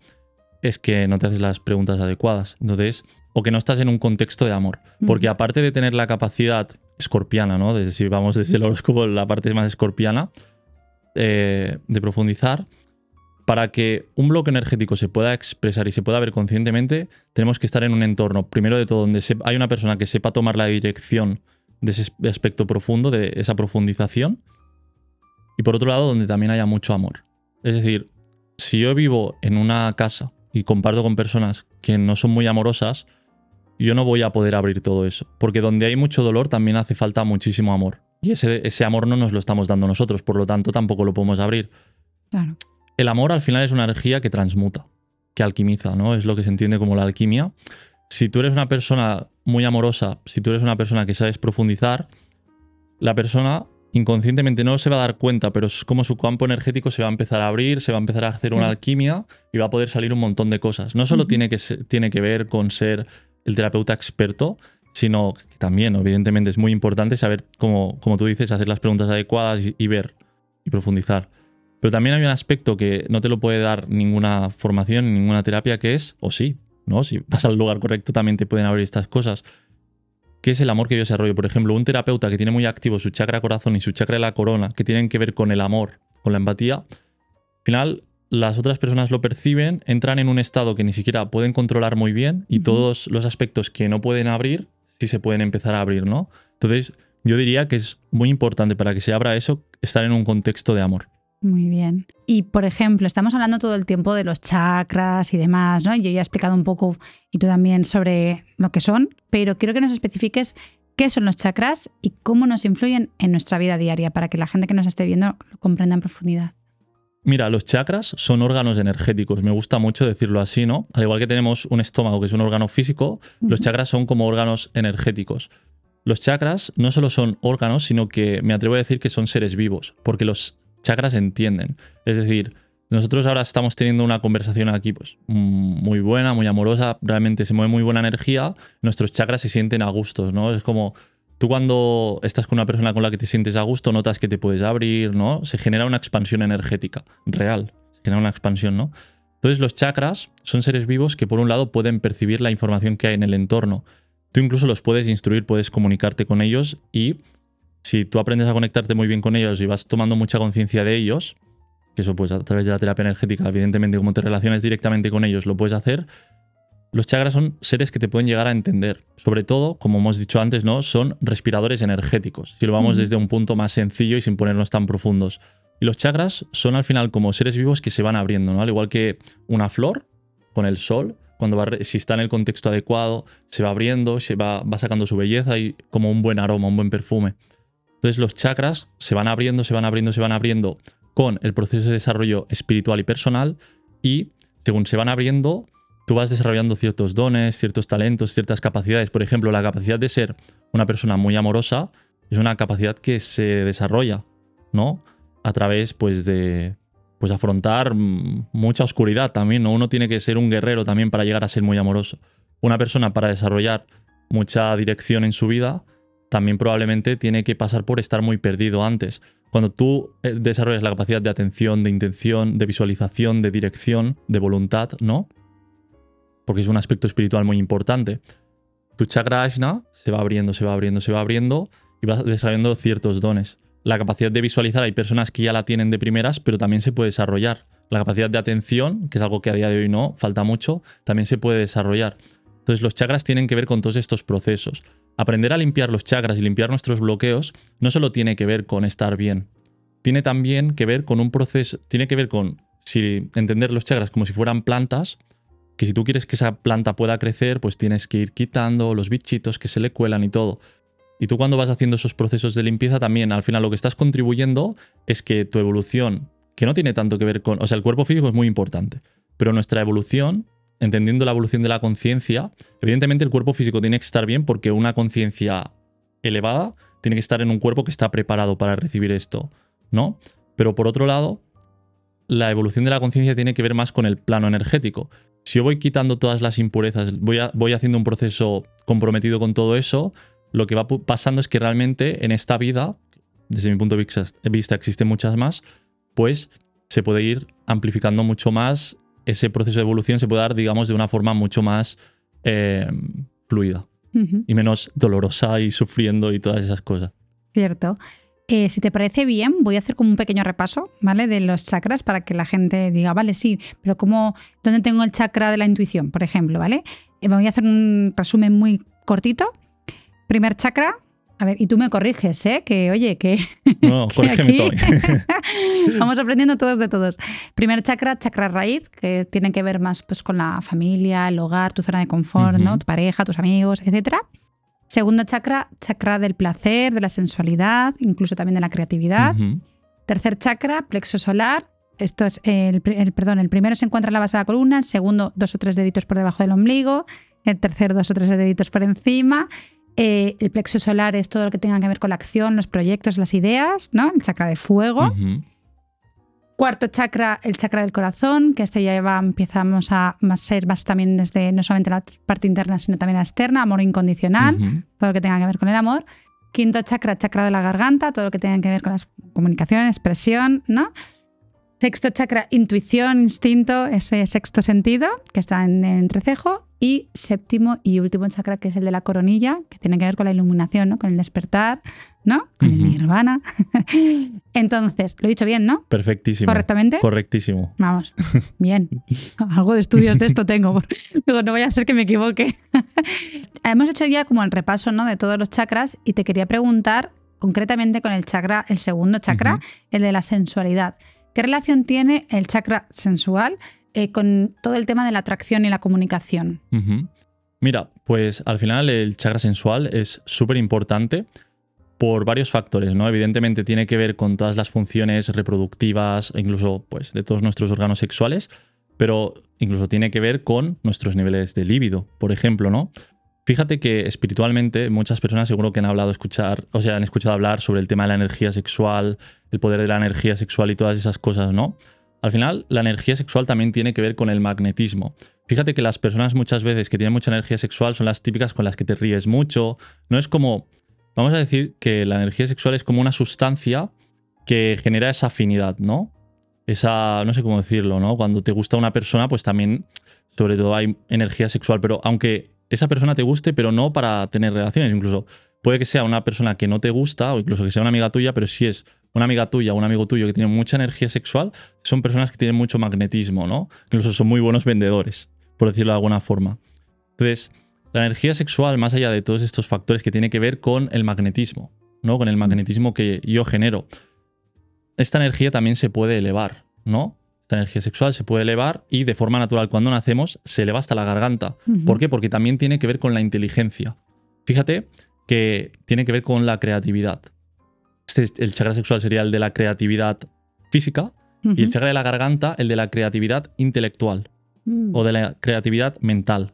es que no te haces las preguntas adecuadas. Entonces, o que no estás en un contexto de amor. Porque aparte de tener la capacidad escorpiana, ¿no? Si vamos desde el horóscopo, la parte más escorpiana, de profundizar, para que un bloque energético se pueda expresar y se pueda ver conscientemente, tenemos que estar en un entorno, primero de todo, donde hay una persona que sepa tomar la dirección de ese aspecto profundo, de esa profundización, y por otro lado, donde también haya mucho amor. Es decir, si yo vivo en una casa y comparto con personas que no son muy amorosas, yo no voy a poder abrir todo eso. Porque donde hay mucho dolor también hace falta muchísimo amor. Y ese amor no nos lo estamos dando nosotros, por lo tanto tampoco lo podemos abrir. Claro. El amor al final es una energía que transmuta, que alquimiza, ¿no? Es lo que se entiende como la alquimia. Si tú eres una persona muy amorosa, si tú eres una persona que sabes profundizar, la persona inconscientemente no se va a dar cuenta, pero es como su campo energético se va a empezar a abrir, se va a empezar a hacer una alquimia y va a poder salir un montón de cosas. No solo tiene que ver con ser el terapeuta experto, sino que también, evidentemente, es muy importante saber, como tú dices, hacer las preguntas adecuadas y ver y profundizar. Pero también hay un aspecto que no te lo puede dar ninguna formación, ninguna terapia, que es, o sí, ¿no? Si vas al lugar correcto también te pueden abrir estas cosas, que es el amor que yo desarrollo. Por ejemplo, un terapeuta que tiene muy activo su chakra corazón y su chakra de la corona, que tienen que ver con el amor, con la empatía, al final las otras personas lo perciben, entran en un estado que ni siquiera pueden controlar muy bien y todos los aspectos que no pueden abrir, sí se pueden empezar a abrir, ¿no? Entonces, yo diría que es muy importante para que se abra eso, estar en un contexto de amor. Muy bien. Y, por ejemplo, estamos hablando todo el tiempo de los chakras y demás, ¿no? Yo ya he explicado un poco, y tú también, sobre lo que son, pero quiero que nos especifiques qué son los chakras y cómo nos influyen en nuestra vida diaria, para que la gente que nos esté viendo lo comprenda en profundidad. Mira, los chakras son órganos energéticos, me gusta mucho decirlo así, ¿no? Al igual que tenemos un estómago que es un órgano físico, los chakras son como órganos energéticos. Los chakras no solo son órganos, sino que me atrevo a decir que son seres vivos, porque los chakras entienden. Es decir, nosotros ahora estamos teniendo una conversación aquí pues muy buena, muy amorosa, realmente se mueve muy buena energía, nuestros chakras se sienten a gustos, ¿no? Es como tú cuando estás con una persona con la que te sientes a gusto, notas que te puedes abrir, ¿no? Se genera una expansión energética real, se genera una expansión, ¿no? Entonces los chakras son seres vivos que por un lado pueden percibir la información que hay en el entorno. Tú incluso los puedes instruir, puedes comunicarte con ellos y si tú aprendes a conectarte muy bien con ellos y vas tomando mucha conciencia de ellos, que eso pues a través de la terapia energética, evidentemente como te relacionas directamente con ellos lo puedes hacer, los chakras son seres que te pueden llegar a entender. Sobre todo, como hemos dicho antes, ¿no? Son respiradores energéticos, si lo vamos desde un punto más sencillo y sin ponernos tan profundos. Y los chakras son al final como seres vivos que se van abriendo, ¿no? Al igual que una flor con el sol, si está en el contexto adecuado, se va abriendo, va sacando su belleza y como un buen aroma, un buen perfume. Entonces los chakras se van abriendo, se van abriendo, se van abriendo con el proceso de desarrollo espiritual y personal y según se van abriendo, tú vas desarrollando ciertos dones, ciertos talentos, ciertas capacidades. Por ejemplo, la capacidad de ser una persona muy amorosa es una capacidad que se desarrolla, ¿no? A través pues de afrontar mucha oscuridad también, ¿no? Uno tiene que ser un guerrero también para llegar a ser muy amoroso. Una persona para desarrollar mucha dirección en su vida también probablemente tiene que pasar por estar muy perdido antes. Cuando tú desarrollas la capacidad de atención, de intención, de visualización, de dirección, de voluntad, ¿no? Porque es un aspecto espiritual muy importante. Tu chakra Ajna se va abriendo, se va abriendo, se va abriendo y vas desarrollando ciertos dones. La capacidad de visualizar, hay personas que ya la tienen de primeras, pero también se puede desarrollar. La capacidad de atención, que es algo que a día de hoy no, falta mucho, también se puede desarrollar. Entonces los chakras tienen que ver con todos estos procesos. Aprender a limpiar los chakras y limpiar nuestros bloqueos no solo tiene que ver con estar bien, tiene también que ver con un proceso, tiene que ver con entender los chakras como si fueran plantas, que si tú quieres que esa planta pueda crecer, pues tienes que ir quitando los bichitos que se le cuelan y todo. Y tú cuando vas haciendo esos procesos de limpieza también, al final lo que estás contribuyendo es que tu evolución, que no tiene tanto que ver con... O sea, el cuerpo físico es muy importante, pero nuestra evolución, entendiendo la evolución de la conciencia, evidentemente el cuerpo físico tiene que estar bien porque una conciencia elevada tiene que estar en un cuerpo que está preparado para recibir esto, ¿no? Pero por otro lado, la evolución de la conciencia tiene que ver más con el plano energético. Si yo voy quitando todas las impurezas, voy haciendo un proceso comprometido con todo eso, lo que va pasando es que realmente en esta vida, desde mi punto de vista existen muchas más, pues se puede ir amplificando mucho más. Ese proceso de evolución se puede dar, digamos, de una forma mucho más fluida y menos dolorosa y sufriendo y todas esas cosas. Cierto. Si te parece bien, voy a hacer como un pequeño repaso, ¿vale? De los chakras para que la gente diga, vale, sí, pero ¿dónde tengo el chakra de la intuición, por ejemplo, ¿vale? Voy a hacer un resumen muy cortito. Primer chakra, A ver, y tú me corriges, ¿eh? Que, oye, que... No, que corrígeme todo. vamos aprendiendo todos de todos. Primer chakra, chakra raíz, que tiene que ver más pues, con la familia, el hogar, tu zona de confort, ¿no? Tu pareja, tus amigos, etc. Segundo chakra, chakra del placer, de la sensualidad, incluso también de la creatividad. Tercer chakra, plexo solar. Esto es el primero se encuentra en la base de la columna, el segundo 2 o 3 deditos por debajo del ombligo, el tercero 2 o 3 deditos por encima. El plexo solar es todo lo que tenga que ver con la acción, los proyectos, las ideas, ¿no? El chakra de fuego. Cuarto chakra, el chakra del corazón, que este ya empezamos a ser más también desde no solamente la parte interna, sino también la externa, amor incondicional, todo lo que tenga que ver con el amor. Quinto chakra, chakra de la garganta, todo lo que tenga que ver con la comunicación, expresión, ¿no? Sexto chakra, intuición, instinto, ese sexto sentido, que está en el entrecejo. Y séptimo y último chakra, que es el de la coronilla, que tiene que ver con la iluminación, ¿no? Con el despertar, ¿no? Con el nirvana. Entonces, lo he dicho bien, ¿no? Perfectísimo. ¿Correctamente? Correctísimo. Vamos, bien. Algo de estudios de esto tengo. Digo, no vaya a ser que me equivoque. Hemos hecho ya como el repaso, ¿no? De todos los chakras y te quería preguntar concretamente con el chakra, el segundo chakra, el de la sensualidad. ¿Qué relación tiene el chakra sensual con todo el tema de la atracción y la comunicación? Mira, pues al final el chakra sensual es súper importante por varios factores, ¿no? Evidentemente tiene que ver con todas las funciones reproductivas, incluso pues, de todos nuestros órganos sexuales, pero incluso tiene que ver con nuestros niveles de líbido, por ejemplo, ¿no? Fíjate que espiritualmente muchas personas seguro que han escuchado hablar sobre el tema de la energía sexual, el poder de la energía sexual y todas esas cosas, ¿no? Al final, la energía sexual también tiene que ver con el magnetismo. Fíjate que las personas muchas veces que tienen mucha energía sexual son las típicas con las que te ríes mucho. No es como... Vamos a decir que la energía sexual es como una sustancia que genera esa afinidad, ¿no? Esa... no sé cómo decirlo, ¿no? Cuando te gusta una persona, pues también, sobre todo, hay energía sexual. Pero aunque esa persona te guste, pero no para tener relaciones. Incluso puede que sea una persona que no te gusta o incluso que sea una amiga tuya, pero si es una amiga tuya o un amigo tuyo que tiene mucha energía sexual, son personas que tienen mucho magnetismo, ¿no? Incluso son muy buenos vendedores, por decirlo de alguna forma. Entonces, la energía sexual, más allá de todos estos factores, que tiene que ver con el magnetismo, ¿no? Con el magnetismo que yo genero. Esta energía también se puede elevar, ¿no? Esta energía sexual se puede elevar y de forma natural cuando nacemos se eleva hasta la garganta. ¿Por qué? Porque también tiene que ver con la inteligencia. Fíjate que tiene que ver con la creatividad. El chakra sexual sería el de la creatividad física y el chakra de la garganta el de la creatividad intelectual o de la creatividad mental.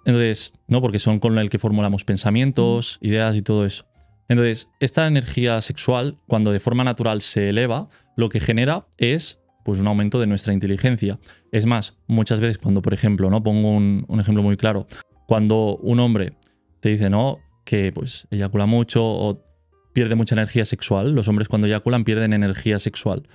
Entonces, ¿no? Porque son con el que formulamos pensamientos, ideas y todo eso. Entonces, esta energía sexual, cuando de forma natural se eleva, lo que genera es pues, un aumento de nuestra inteligencia. Es más, muchas veces cuando, por ejemplo, ¿no? Pongo un ejemplo muy claro, cuando un hombre te dice, ¿no? Que pues eyacula mucho o pierde mucha energía sexual. Los hombres cuando eyaculan pierden energía sexual.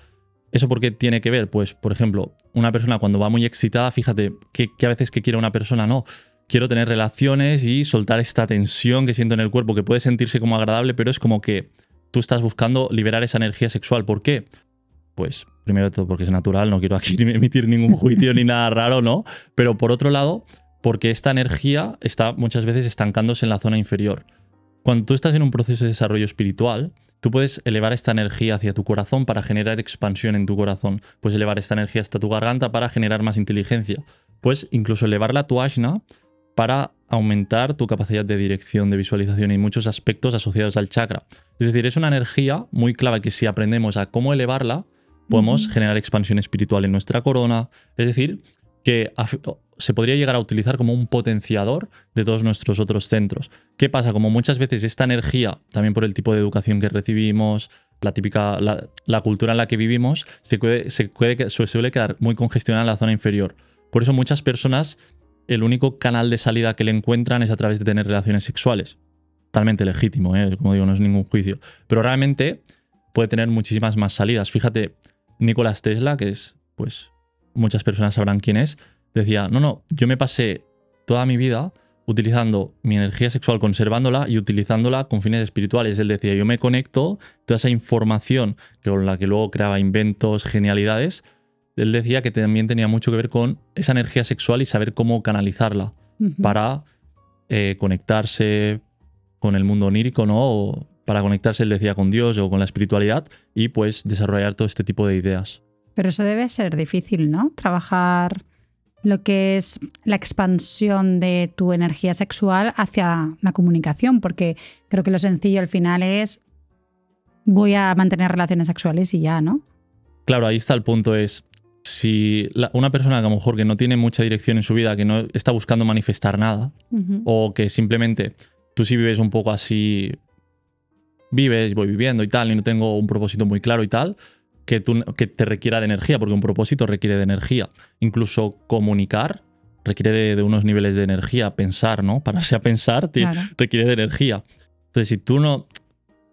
¿Eso por qué tiene que ver? Pues, por ejemplo, una persona cuando va muy excitada, fíjate que a veces que quiere una persona, no, quiero tener relaciones y soltar esta tensión que siento en el cuerpo, que puede sentirse como agradable, pero es como que tú estás buscando liberar esa energía sexual. ¿Por qué? Pues, primero de todo, porque es natural, no quiero aquí emitir ningún juicio ni nada raro, ¿no? Pero por otro lado, porque esta energía está muchas veces estancándose en la zona inferior. Cuando tú estás en un proceso de desarrollo espiritual, tú puedes elevar esta energía hacia tu corazón para generar expansión en tu corazón. Puedes elevar esta energía hasta tu garganta para generar más inteligencia. Puedes incluso elevarla a tu ajna para aumentar tu capacidad de dirección, de visualización y muchos aspectos asociados al chakra. Es decir, es una energía muy clave que si aprendemos a cómo elevarla, podemos generar expansión espiritual en nuestra corona. Es decir, que se podría llegar a utilizar como un potenciador de todos nuestros otros centros. ¿Qué pasa? Como muchas veces esta energía, también por el tipo de educación que recibimos, la cultura en la que vivimos, se suele quedar muy congestionada en la zona inferior. Por eso muchas personas, el único canal de salida que le encuentran es a través de tener relaciones sexuales. Totalmente legítimo, como digo, no es ningún juicio. Pero realmente puede tener muchísimas más salidas. Fíjate, Nikola Tesla, que es, pues, muchas personas sabrán quién es, decía, no, yo me pasé toda mi vida utilizando mi energía sexual, conservándola y utilizándola con fines espirituales. Él decía, yo me conecto, toda esa información con la que luego creaba inventos, genialidades, él decía que también tenía mucho que ver con esa energía sexual y saber cómo canalizarla para conectarse, con el mundo onírico, ¿no? O para conectarse, él decía, con Dios o con la espiritualidad y pues desarrollar todo este tipo de ideas. Pero eso debe ser difícil, ¿no? Trabajar lo que es la expansión de tu energía sexual hacia la comunicación, porque creo que lo sencillo al final es voy a mantener relaciones sexuales y ya, ¿no? Claro, ahí está el punto, es si una persona que a lo mejor que no tiene mucha dirección en su vida, que no está buscando manifestar nada, o que simplemente tú sí vives un poco así, vives, voy viviendo y tal, y no tengo un propósito muy claro y tal, que te requiera de energía, porque un propósito requiere de energía. Incluso comunicar requiere de unos niveles de energía. Pensar, ¿no? Pararse a pensar Claro. requiere de energía. Entonces, si tú no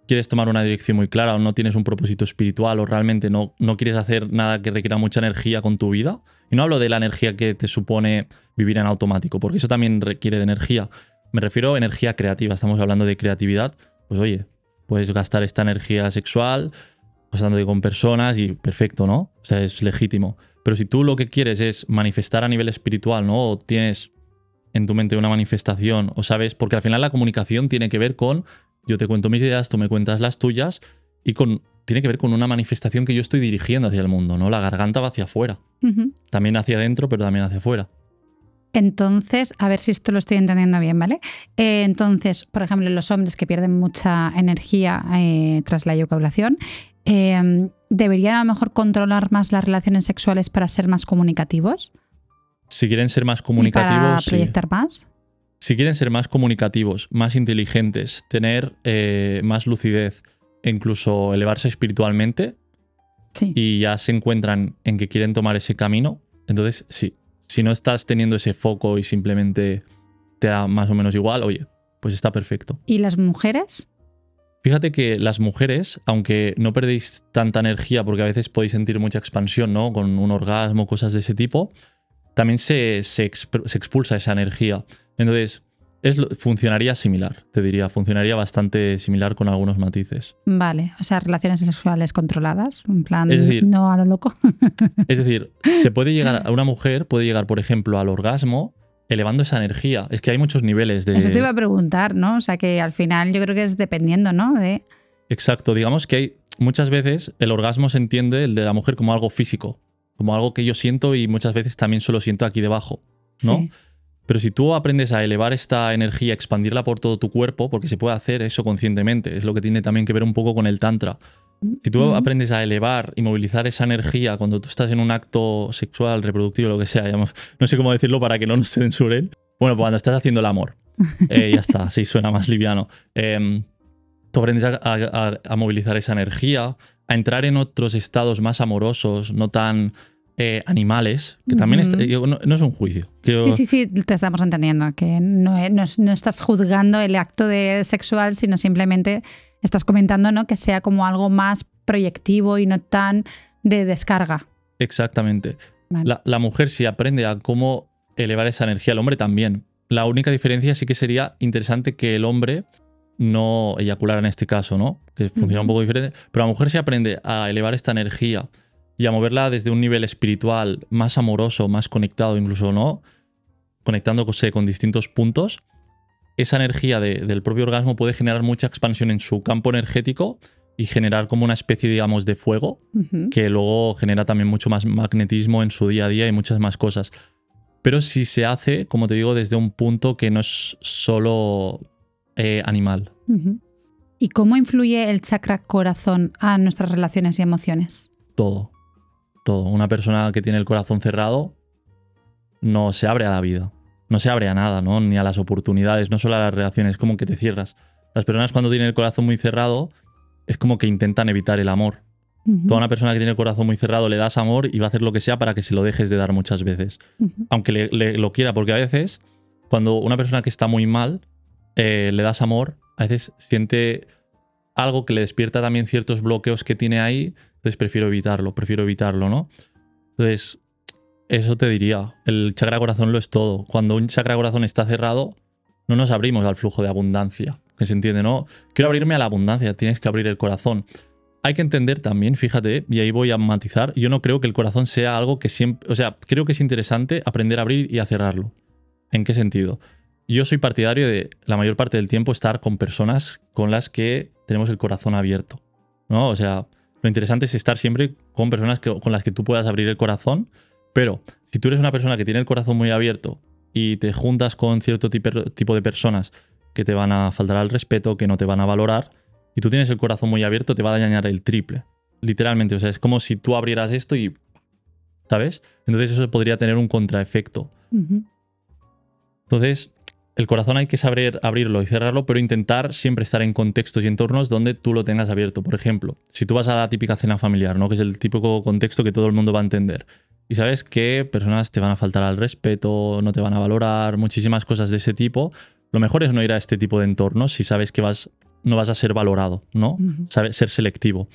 quieres tomar una dirección muy clara o no tienes un propósito espiritual o realmente no quieres hacer nada que requiera mucha energía con tu vida, y no hablo de la energía que te supone vivir en automático, porque eso también requiere de energía. Me refiero a energía creativa. Estamos hablando de creatividad. Pues oye, puedes gastar esta energía sexual pasándote con personas y perfecto, ¿no? O sea, es legítimo. Pero si tú lo que quieres es manifestar a nivel espiritual, ¿no? O tienes en tu mente una manifestación, o sabes, porque al final la comunicación tiene que ver con yo te cuento mis ideas, tú me cuentas las tuyas y tiene que ver con una manifestación que yo estoy dirigiendo hacia el mundo, ¿no? La garganta va hacia afuera. También hacia adentro, pero también hacia afuera. Entonces, a ver si esto lo estoy entendiendo bien, ¿vale? Entonces, por ejemplo, los hombres que pierden mucha energía tras la eyaculación, ¿deberían a lo mejor controlar más las relaciones sexuales para ser más comunicativos? Si quieren ser más ¿Y comunicativos, para sí. proyectar más? Si quieren ser más comunicativos, más inteligentes, tener más lucidez e incluso elevarse espiritualmente Sí. y ya se encuentran en que quieren tomar ese camino, entonces sí. Si no estás teniendo ese foco y simplemente te da más o menos igual, oye, pues está perfecto. ¿Y las mujeres? Fíjate que las mujeres, aunque no perdéis tanta energía, porque a veces podéis sentir mucha expansión, ¿no? Con un orgasmo, cosas de ese tipo, también se expulsa esa energía. Entonces, funcionaría similar, te diría. Funcionaría bastante similar con algunos matices. Vale, o sea, relaciones sexuales controladas, en plan, Es decir, no a lo loco. Es decir, una mujer puede llegar, por ejemplo, al orgasmo elevando esa energía. Es que hay muchos niveles de... Eso te iba a preguntar, ¿no? O sea, que al final yo creo que es dependiendo, ¿no? Exacto. Digamos que hay muchas veces el orgasmo se entiende, el de la mujer, como algo físico, como algo que yo siento y muchas veces también solo siento aquí debajo, ¿no? Sí. Pero si tú aprendes a elevar esta energía, expandirla por todo tu cuerpo, porque se puede hacer eso conscientemente, es lo que tiene también que ver un poco con el tantra. Si tú aprendes a elevar y movilizar esa energía cuando tú estás en un acto sexual, reproductivo, lo que sea, no sé cómo decirlo para que no nos censuren. Bueno, pues cuando estás haciendo el amor, ya está, sí, suena más liviano. Tú aprendes a movilizar esa energía, a entrar en otros estados más amorosos, no tan animales, que también no es un juicio. Sí, te estamos entendiendo, que no estás juzgando el acto sexual, sino simplemente estás comentando, ¿no? Que sea como algo más proyectivo y no tan de descarga. Exactamente. Vale. La mujer sí aprende a cómo elevar esa energía, el hombre también. La única diferencia sí que sería interesante que el hombre no eyaculara en este caso, ¿no? Que funciona un poco diferente. Pero la mujer sí aprende a elevar esta energía y a moverla desde un nivel espiritual más amoroso, más conectado, incluso, ¿no? Conectándose con distintos puntos. Esa energía del propio orgasmo puede generar mucha expansión en su campo energético y generar como una especie, digamos, de fuego que luego genera también mucho más magnetismo en su día a día y muchas más cosas. Pero si se hace, como te digo, desde un punto que no es solo animal. ¿Y cómo influye el chakra corazón a nuestras relaciones y emociones? Todo. Una persona que tiene el corazón cerrado no se abre a la vida. No se abre a nada, ¿no? Ni a las oportunidades, no solo a las relaciones, es como que te cierras. Las personas cuando tienen el corazón muy cerrado es como que intentan evitar el amor. Toda una persona que tiene el corazón muy cerrado le das amor y va a hacer lo que sea para que se lo dejes de dar muchas veces. Aunque lo quiera, porque a veces cuando una persona que está muy mal le das amor, a veces siente algo que le despierta también ciertos bloqueos que tiene ahí, entonces prefiero evitarlo, ¿no? Entonces, eso te diría, el chakra corazón lo es todo. Cuando un chakra corazón está cerrado, no nos abrimos al flujo de abundancia, que se entiende, ¿no? Quiero abrirme a la abundancia, tienes que abrir el corazón. Hay que entender también, fíjate, y ahí voy a matizar, yo no creo que el corazón sea algo que siempre... O sea, creo que es interesante aprender a abrir y a cerrarlo. ¿En qué sentido? yo soy partidario de la mayor parte del tiempo estar con personas con las que tenemos el corazón abierto, ¿no? O sea, lo interesante es estar siempre con personas con las que tú puedas abrir el corazón, pero si tú eres una persona que tiene el corazón muy abierto y te juntas con cierto tipo de personas que te van a faltar al respeto, que no te van a valorar, y tú tienes el corazón muy abierto, te va a dañar el triple. Literalmente, o sea, es como si tú abrieras esto y... ¿Sabes? Entonces eso podría tener un contraefecto. Entonces, el corazón hay que saber abrirlo y cerrarlo, pero intentar siempre estar en contextos y entornos donde tú lo tengas abierto. Por ejemplo, si tú vas a la típica cena familiar, ¿no? Que es el típico contexto que todo el mundo va a entender. Y sabes que personas te van a faltar al respeto, no te van a valorar, muchísimas cosas de ese tipo. Lo mejor es no ir a este tipo de entornos si sabes que no vas a ser valorado, ¿no? Ser selectivo.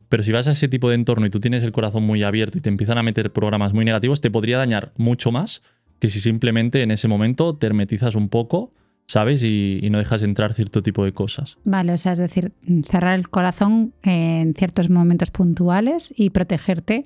Pero si vas a ese tipo de entorno y tú tienes el corazón muy abierto y te empiezan a meter programas muy negativos, te podría dañar mucho más que si simplemente en ese momento te hermetizas un poco, ¿sabes? Y no dejas entrar cierto tipo de cosas. Vale, o sea, es decir, cerrar el corazón en ciertos momentos puntuales y protegerte,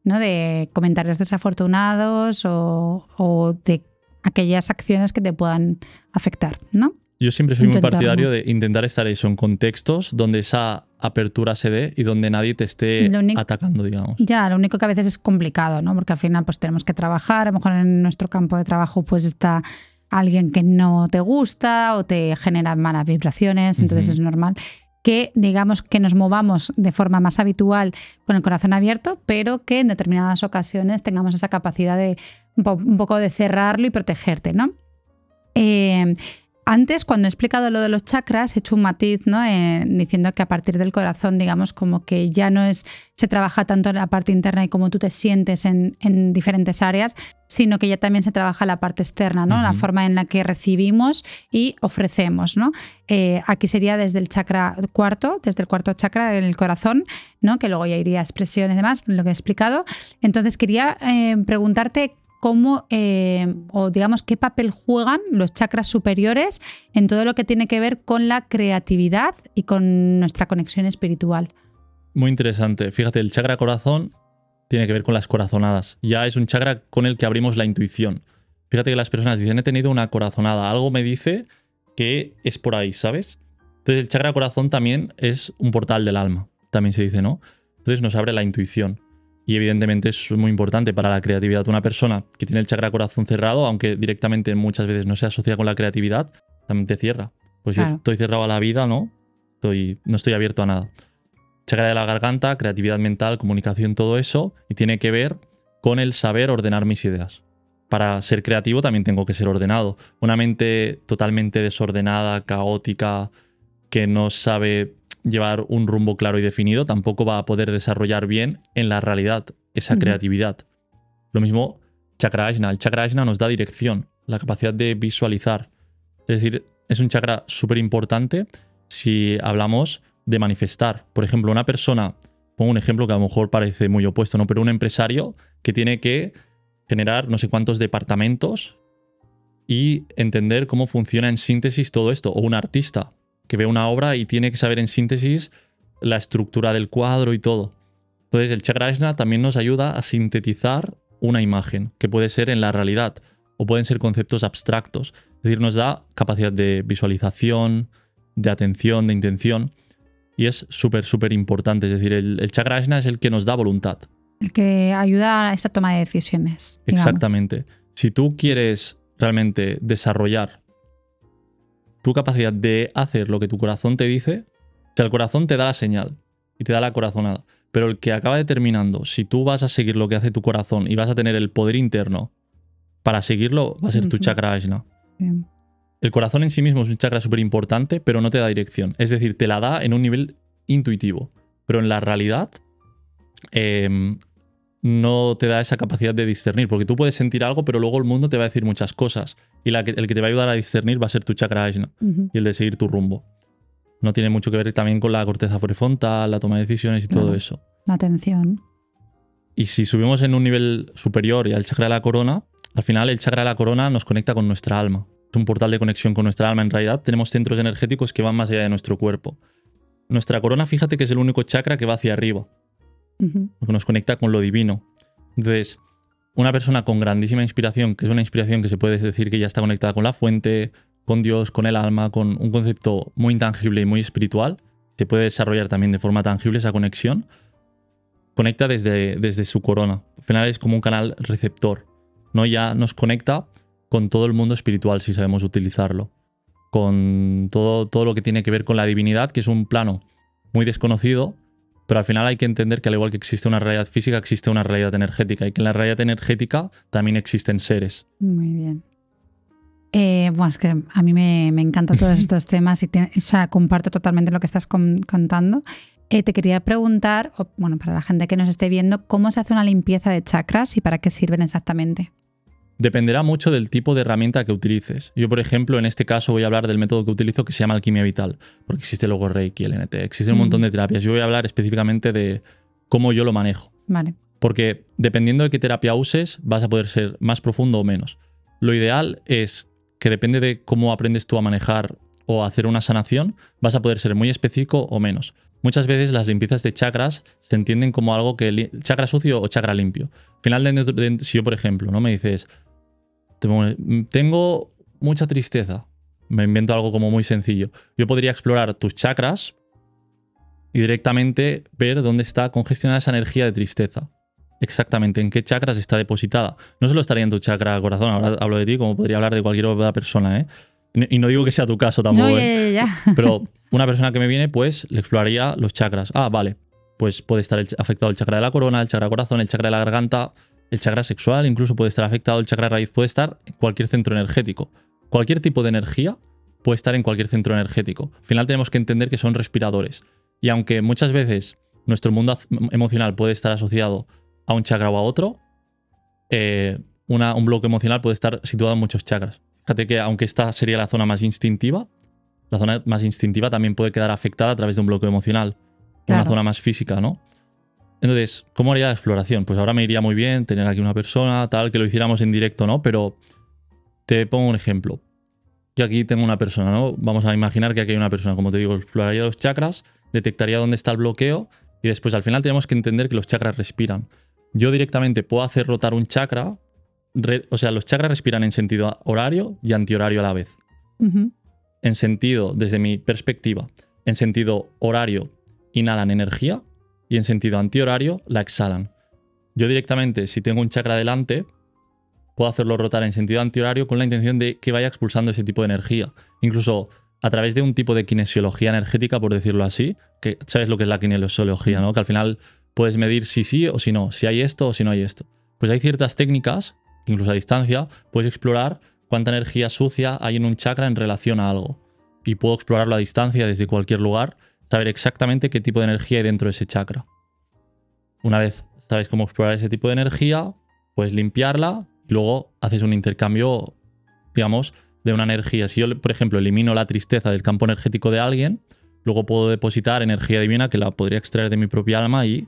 ¿no? De comentarios desafortunados o de aquellas acciones que te puedan afectar, ¿no? Yo siempre soy muy partidario de intentar estar eso en contextos donde esa apertura se dé y donde nadie te esté atacando, digamos. Ya, lo único que a veces es complicado, ¿no? Porque al final pues tenemos que trabajar, a lo mejor en nuestro campo de trabajo pues está alguien que no te gusta o te genera malas vibraciones, entonces es normal que digamos que nos movamos de forma más habitual con el corazón abierto, pero que en determinadas ocasiones tengamos esa capacidad de un poco de cerrarlo y protegerte, ¿no? Antes, cuando he explicado lo de los chakras, he hecho un matiz, ¿no? Diciendo que a partir del corazón, digamos, como que ya no se trabaja tanto en la parte interna y cómo tú te sientes en diferentes áreas, sino que ya también se trabaja la parte externa, ¿no? La forma en la que recibimos y ofrecemos, ¿no? Aquí sería desde el chakra cuarto, desde el cuarto chakra del corazón, ¿no? Que luego ya iría a expresiones y demás, lo que he explicado. Entonces quería preguntarte cómo, o digamos, qué papel juegan los chakras superiores en todo lo que tiene que ver con la creatividad y con nuestra conexión espiritual. Muy interesante. Fíjate, el chakra corazón tiene que ver con las corazonadas. Ya es un chakra con el que abrimos la intuición. Fíjate que las personas dicen, he tenido una corazonada, algo me dice que es por ahí, ¿sabes? Entonces el chakra corazón también es un portal del alma, también se dice, ¿no? Entonces nos abre la intuición. Y evidentemente es muy importante para la creatividad. Una persona que tiene el chakra corazón cerrado, aunque directamente muchas veces no se asocia con la creatividad, también te cierra. Pues si estoy cerrado a la vida, no estoy abierto a nada. Chakra de la garganta, creatividad mental, comunicación, todo eso, y tiene que ver con el saber ordenar mis ideas. Para ser creativo también tengo que ser ordenado. Una mente totalmente desordenada, caótica, que no sabe llevar un rumbo claro y definido, tampoco va a poder desarrollar bien en la realidad esa creatividad. Lo mismo chakra ajna. El chakra ajna nos da dirección, la capacidad de visualizar. Es decir, es un chakra súper importante si hablamos de manifestar. Por ejemplo, una persona, pongo un ejemplo que a lo mejor parece muy opuesto, ¿no? Pero un empresario que tiene que generar no sé cuántos departamentos y entender cómo funciona en síntesis todo esto. O un artista que ve una obra y tiene que saber en síntesis la estructura del cuadro y todo. Entonces el chakra ajna también nos ayuda a sintetizar una imagen, que puede ser en la realidad, o pueden ser conceptos abstractos. Es decir, nos da capacidad de visualización, de atención, de intención, y es súper, súper importante. Es decir, el chakra ajna es el que nos da voluntad. El que ayuda a esa toma de decisiones. Digamos. Exactamente. Si tú quieres realmente desarrollar tu capacidad de hacer lo que tu corazón te dice, o sea, el corazón te da la señal y te da la corazonada, pero el que acaba determinando si tú vas a seguir lo que hace tu corazón y vas a tener el poder interno para seguirlo, va a ser tu chakra ajna. Bien. El corazón en sí mismo es un chakra súper importante, pero no te da dirección. Es decir, te la da en un nivel intuitivo, pero en la realidad no te da esa capacidad de discernir, porque tú puedes sentir algo, pero luego el mundo te va a decir muchas cosas. Y el que te va a ayudar a discernir va a ser tu chakra ajna y el de seguir tu rumbo. No tiene mucho que ver también con la corteza prefrontal, la toma de decisiones y todo eso. La atención. Y si subimos en un nivel superior y al chakra de la corona, al final el chakra de la corona nos conecta con nuestra alma. Es un portal de conexión con nuestra alma. En realidad tenemos centros energéticos que van más allá de nuestro cuerpo. Nuestra corona, fíjate que es el único chakra que va hacia arriba, porque nos conecta con lo divino. Entonces, una persona con grandísima inspiración, que es una inspiración que se puede decir que ya está conectada con la fuente, con Dios, con el alma, con un concepto muy intangible y muy espiritual, se puede desarrollar también de forma tangible esa conexión, conecta desde su corona. Al final es como un canal receptor, ¿no? Ya nos conecta con todo el mundo espiritual si sabemos utilizarlo, con todo lo que tiene que ver con la divinidad, que es un plano muy desconocido, pero al final hay que entender que al igual que existe una realidad física, existe una realidad energética y que en la realidad energética también existen seres. Muy bien. Bueno, es que a mí me encantan todos estos temas y o sea, comparto totalmente lo que estás contando. Te quería preguntar, bueno, para la gente que nos esté viendo, ¿cómo se hace una limpieza de chakras y para qué sirven exactamente? Dependerá mucho del tipo de herramienta que utilices. Yo, por ejemplo, en este caso voy a hablar del método que utilizo que se llama alquimia vital, porque existe luego Reiki, el NT, existe un montón de terapias. Yo voy a hablar específicamente de cómo yo lo manejo. Vale. Porque dependiendo de qué terapia uses, vas a poder ser más profundo o menos. Lo ideal es que depende de cómo aprendes tú a manejar o a hacer una sanación, vas a poder ser muy específico o menos. Muchas veces las limpiezas de chakras se entienden como algo que chakra sucio o chakra limpio. Al final, si yo, por ejemplo, ¿no? Me dices, tengo mucha tristeza, me invento algo como muy sencillo. Yo podría explorar tus chakras y directamente ver dónde está congestionada esa energía de tristeza. Exactamente, en qué chakras está depositada. No solo estaría en tu chakra corazón, ahora hablo de ti como podría hablar de cualquier otra persona, ¿eh? Y no digo que sea tu caso tampoco, No, ya. Pero una persona que me viene, pues le exploraría los chakras. Ah, vale, pues puede estar afectado el chakra de la corona, el chakra corazón, el chakra de la garganta, el chakra sexual, incluso puede estar afectado el chakra raíz, puede estar en cualquier centro energético. Cualquier tipo de energía puede estar en cualquier centro energético. Al final tenemos que entender que son respiradores. Y aunque muchas veces nuestro mundo emocional puede estar asociado a un chakra o a otro, un bloque emocional puede estar situado en muchos chakras. Fíjate que aunque esta sería la zona más instintiva también puede quedar afectada a través de un bloque emocional. Claro. Una zona más física, ¿no? Entonces, ¿cómo haría la exploración? Pues ahora me iría muy bien tener aquí una persona, tal, que lo hiciéramos en directo, ¿no? Pero te pongo un ejemplo. Yo aquí tengo una persona, ¿no? Vamos a imaginar que aquí hay una persona. Como te digo, exploraría los chakras, detectaría dónde está el bloqueo y después al final tenemos que entender que los chakras respiran. Yo directamente puedo hacer rotar un chakra, o sea, los chakras respiran en sentido horario y antihorario a la vez. En sentido, desde mi perspectiva, en sentido horario inhalan energía y en sentido antihorario la exhalan. Yo directamente, si tengo un chakra delante, puedo hacerlo rotar en sentido antihorario con la intención de que vaya expulsando ese tipo de energía. Incluso a través de un tipo de kinesiología energética, por decirlo así, que sabes lo que es la kinesiología, ¿no? Que al final puedes medir si sí o si no, si hay esto o si no hay esto. Pues hay ciertas técnicas, incluso a distancia, puedes explorar cuánta energía sucia hay en un chakra en relación a algo. Y puedo explorarlo a distancia desde cualquier lugar, saber exactamente qué tipo de energía hay dentro de ese chakra. Una vez sabes cómo explorar ese tipo de energía, puedes limpiarla y luego haces un intercambio, digamos, de una energía. Si yo, por ejemplo, elimino la tristeza del campo energético de alguien, luego puedo depositar energía divina que la podría extraer de mi propia alma y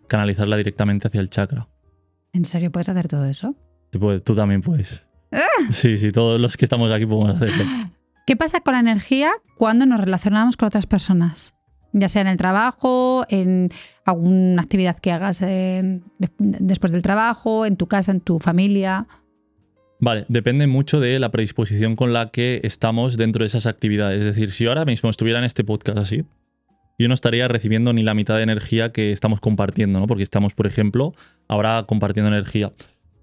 canalizarla directamente hacia el chakra. ¿En serio puedes hacer todo eso? Tú también puedes. Sí, todos los que estamos aquí podemos hacerlo. ¿Qué pasa con la energía cuando nos relacionamos con otras personas? Ya sea en el trabajo, en alguna actividad que hagas después del trabajo, en tu casa, en tu familia. Vale, depende mucho de la predisposición con la que estamos dentro de esas actividades. Es decir, si ahora mismo estuviera en este podcast así, yo no estaría recibiendo ni la mitad de energía que estamos compartiendo, ¿no? Porque estamos, por ejemplo, ahora compartiendo energía.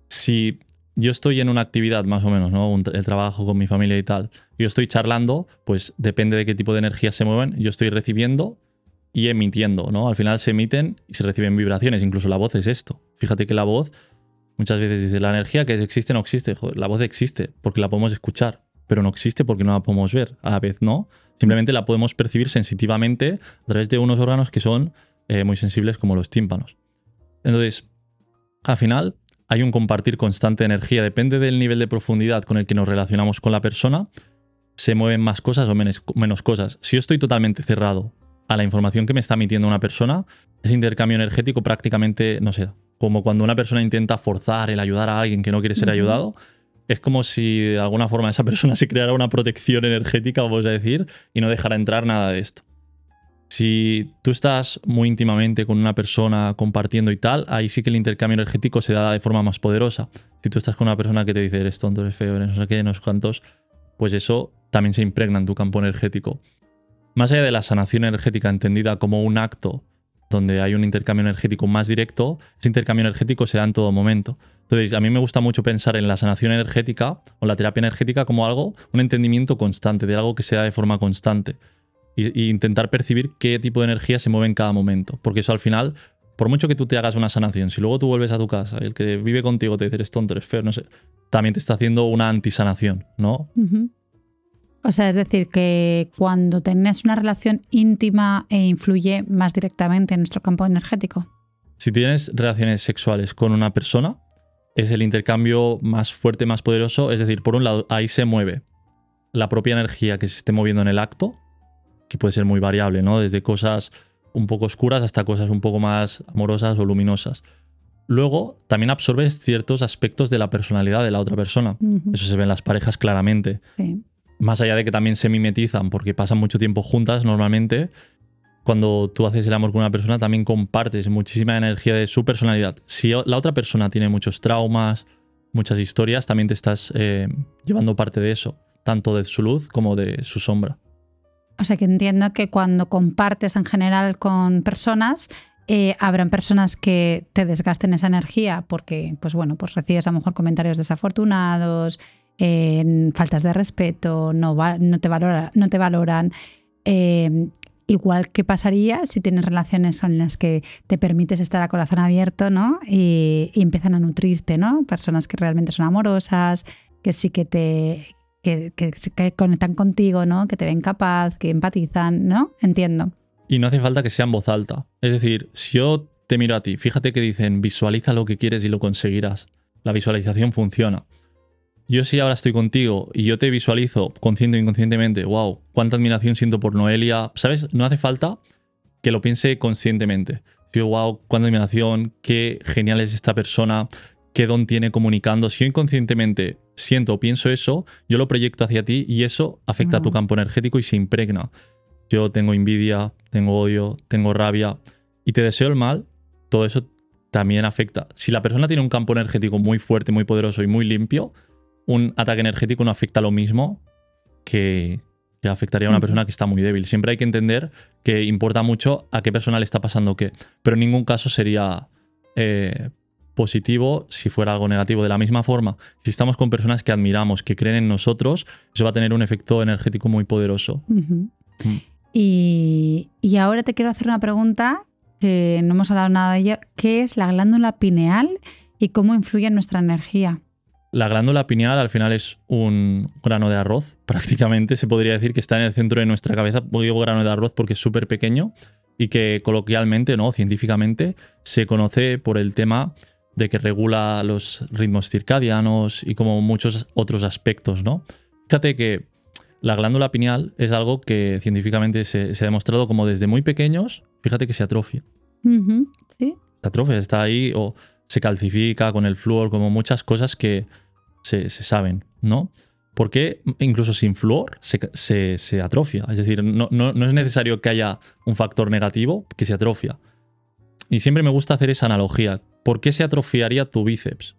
Si yo estoy en una actividad más o menos, ¿no? El trabajo con mi familia y tal, yo estoy charlando, pues depende de qué tipo de energía se mueven, yo estoy recibiendo y emitiendo, ¿no? Al final se emiten y se reciben vibraciones, incluso la voz es esto. Fíjate que la voz, muchas veces dice, la energía que existe no existe. Joder, la voz existe porque la podemos escuchar, pero no existe porque no la podemos ver. A la vez no. Simplemente la podemos percibir sensitivamente a través de unos órganos que son muy sensibles como los tímpanos. Entonces, al final hay un compartir constante de energía. Depende del nivel de profundidad con el que nos relacionamos con la persona, se mueven más cosas o menos cosas. Si yo estoy totalmente cerrado a la información que me está emitiendo una persona, ese intercambio energético prácticamente no se da. Como cuando una persona intenta forzar el ayudar a alguien que no quiere ser ayudado, es como si de alguna forma esa persona se creara una protección energética, vamos a decir, y no dejara entrar nada de esto. Si tú estás muy íntimamente con una persona compartiendo y tal, ahí sí que el intercambio energético se da de forma más poderosa. Si tú estás con una persona que te dice eres tonto, eres feo, eres no sé qué, no sé cuántos, pues eso también se impregna en tu campo energético. Más allá de la sanación energética entendida como un acto donde hay un intercambio energético más directo, ese intercambio energético se da en todo momento. Entonces, a mí me gusta mucho pensar en la sanación energética o la terapia energética como algo, un entendimiento constante, de algo que se da de forma constante. Y intentar percibir qué tipo de energía se mueve en cada momento. Porque eso al final, por mucho que tú te hagas una sanación, si luego tú vuelves a tu casa y el que vive contigo te dice eres tonto, eres feo, no sé, también te está haciendo una antisanación, ¿no? O sea, es decir, que cuando tenés una relación íntima influye más directamente en nuestro campo energético. Si tienes relaciones sexuales con una persona, es el intercambio más fuerte, más poderoso. Es decir, por un lado, ahí se mueve la propia energía que se esté moviendo en el acto, que puede ser muy variable, ¿no? Desde cosas un poco oscuras hasta cosas un poco más amorosas o luminosas. Luego, también absorbes ciertos aspectos de la personalidad de la otra persona. Eso se ve en las parejas claramente. Sí. Más allá de que también se mimetizan, porque pasan mucho tiempo juntas normalmente, cuando tú haces el amor con una persona también compartes muchísima energía de su personalidad. Si la otra persona tiene muchos traumas, muchas historias, también te estás llevando parte de eso, tanto de su luz como de su sombra. O sea que entiendo que cuando compartes en general con personas, habrán personas que te desgasten esa energía porque, pues bueno, pues recibes a lo mejor comentarios desafortunados, faltas de respeto, no te valoran. Igual que pasaría si tienes relaciones en las que te permites estar a corazón abierto, ¿no? Y empiezan a nutrirte, ¿no? Personas que realmente son amorosas, que sí que conectan contigo, ¿no? Que te ven capaz, que empatizan, ¿no? Entiendo. Y no hace falta que sea en voz alta. Es decir, si yo te miro a ti, fíjate que dicen visualiza lo que quieres y lo conseguirás. La visualización funciona. Yo si ahora estoy contigo y yo te visualizo consciente o inconscientemente, wow, cuánta admiración siento por Noelia, ¿sabes? No hace falta que lo piense conscientemente. Yo, wow, cuánta admiración, qué genial es esta persona, qué don tiene comunicando. Si yo inconscientemente siento o pienso eso, yo lo proyecto hacia ti y eso afecta a tu campo energético y se impregna. Yo tengo envidia, tengo odio, tengo rabia y te deseo el mal, todo eso también afecta. Si la persona tiene un campo energético muy fuerte, muy poderoso y muy limpio, un ataque energético no afecta lo mismo que afectaría a una persona que está muy débil. Siempre hay que entender que importa mucho a qué persona le está pasando qué, pero en ningún caso sería positivo si fuera algo negativo. De la misma forma, si estamos con personas que admiramos, que creen en nosotros, eso va a tener un efecto energético muy poderoso. Y ahora te quiero hacer una pregunta que no hemos hablado nada de ella. ¿Qué es la glándula pineal y cómo influye en nuestra energía? La glándula pineal al final es un grano de arroz, prácticamente se podría decir que está en el centro de nuestra cabeza. Digo grano de arroz porque es súper pequeño y que coloquialmente, ¿no? Científicamente, se conoce por el tema de que regula los ritmos circadianos y como muchos otros aspectos, ¿no? Fíjate que la glándula pineal es algo que científicamente se ha demostrado como desde muy pequeños, fíjate que se atrofia. Sí. Se atrofia, está ahí o se calcifica con el flúor, como muchas cosas que se saben, ¿no? Porque incluso sin flúor se atrofia. Es decir, no es necesario que haya un factor negativo que se atrofia. Y siempre me gusta hacer esa analogía. ¿Por qué se atrofiaría tu bíceps?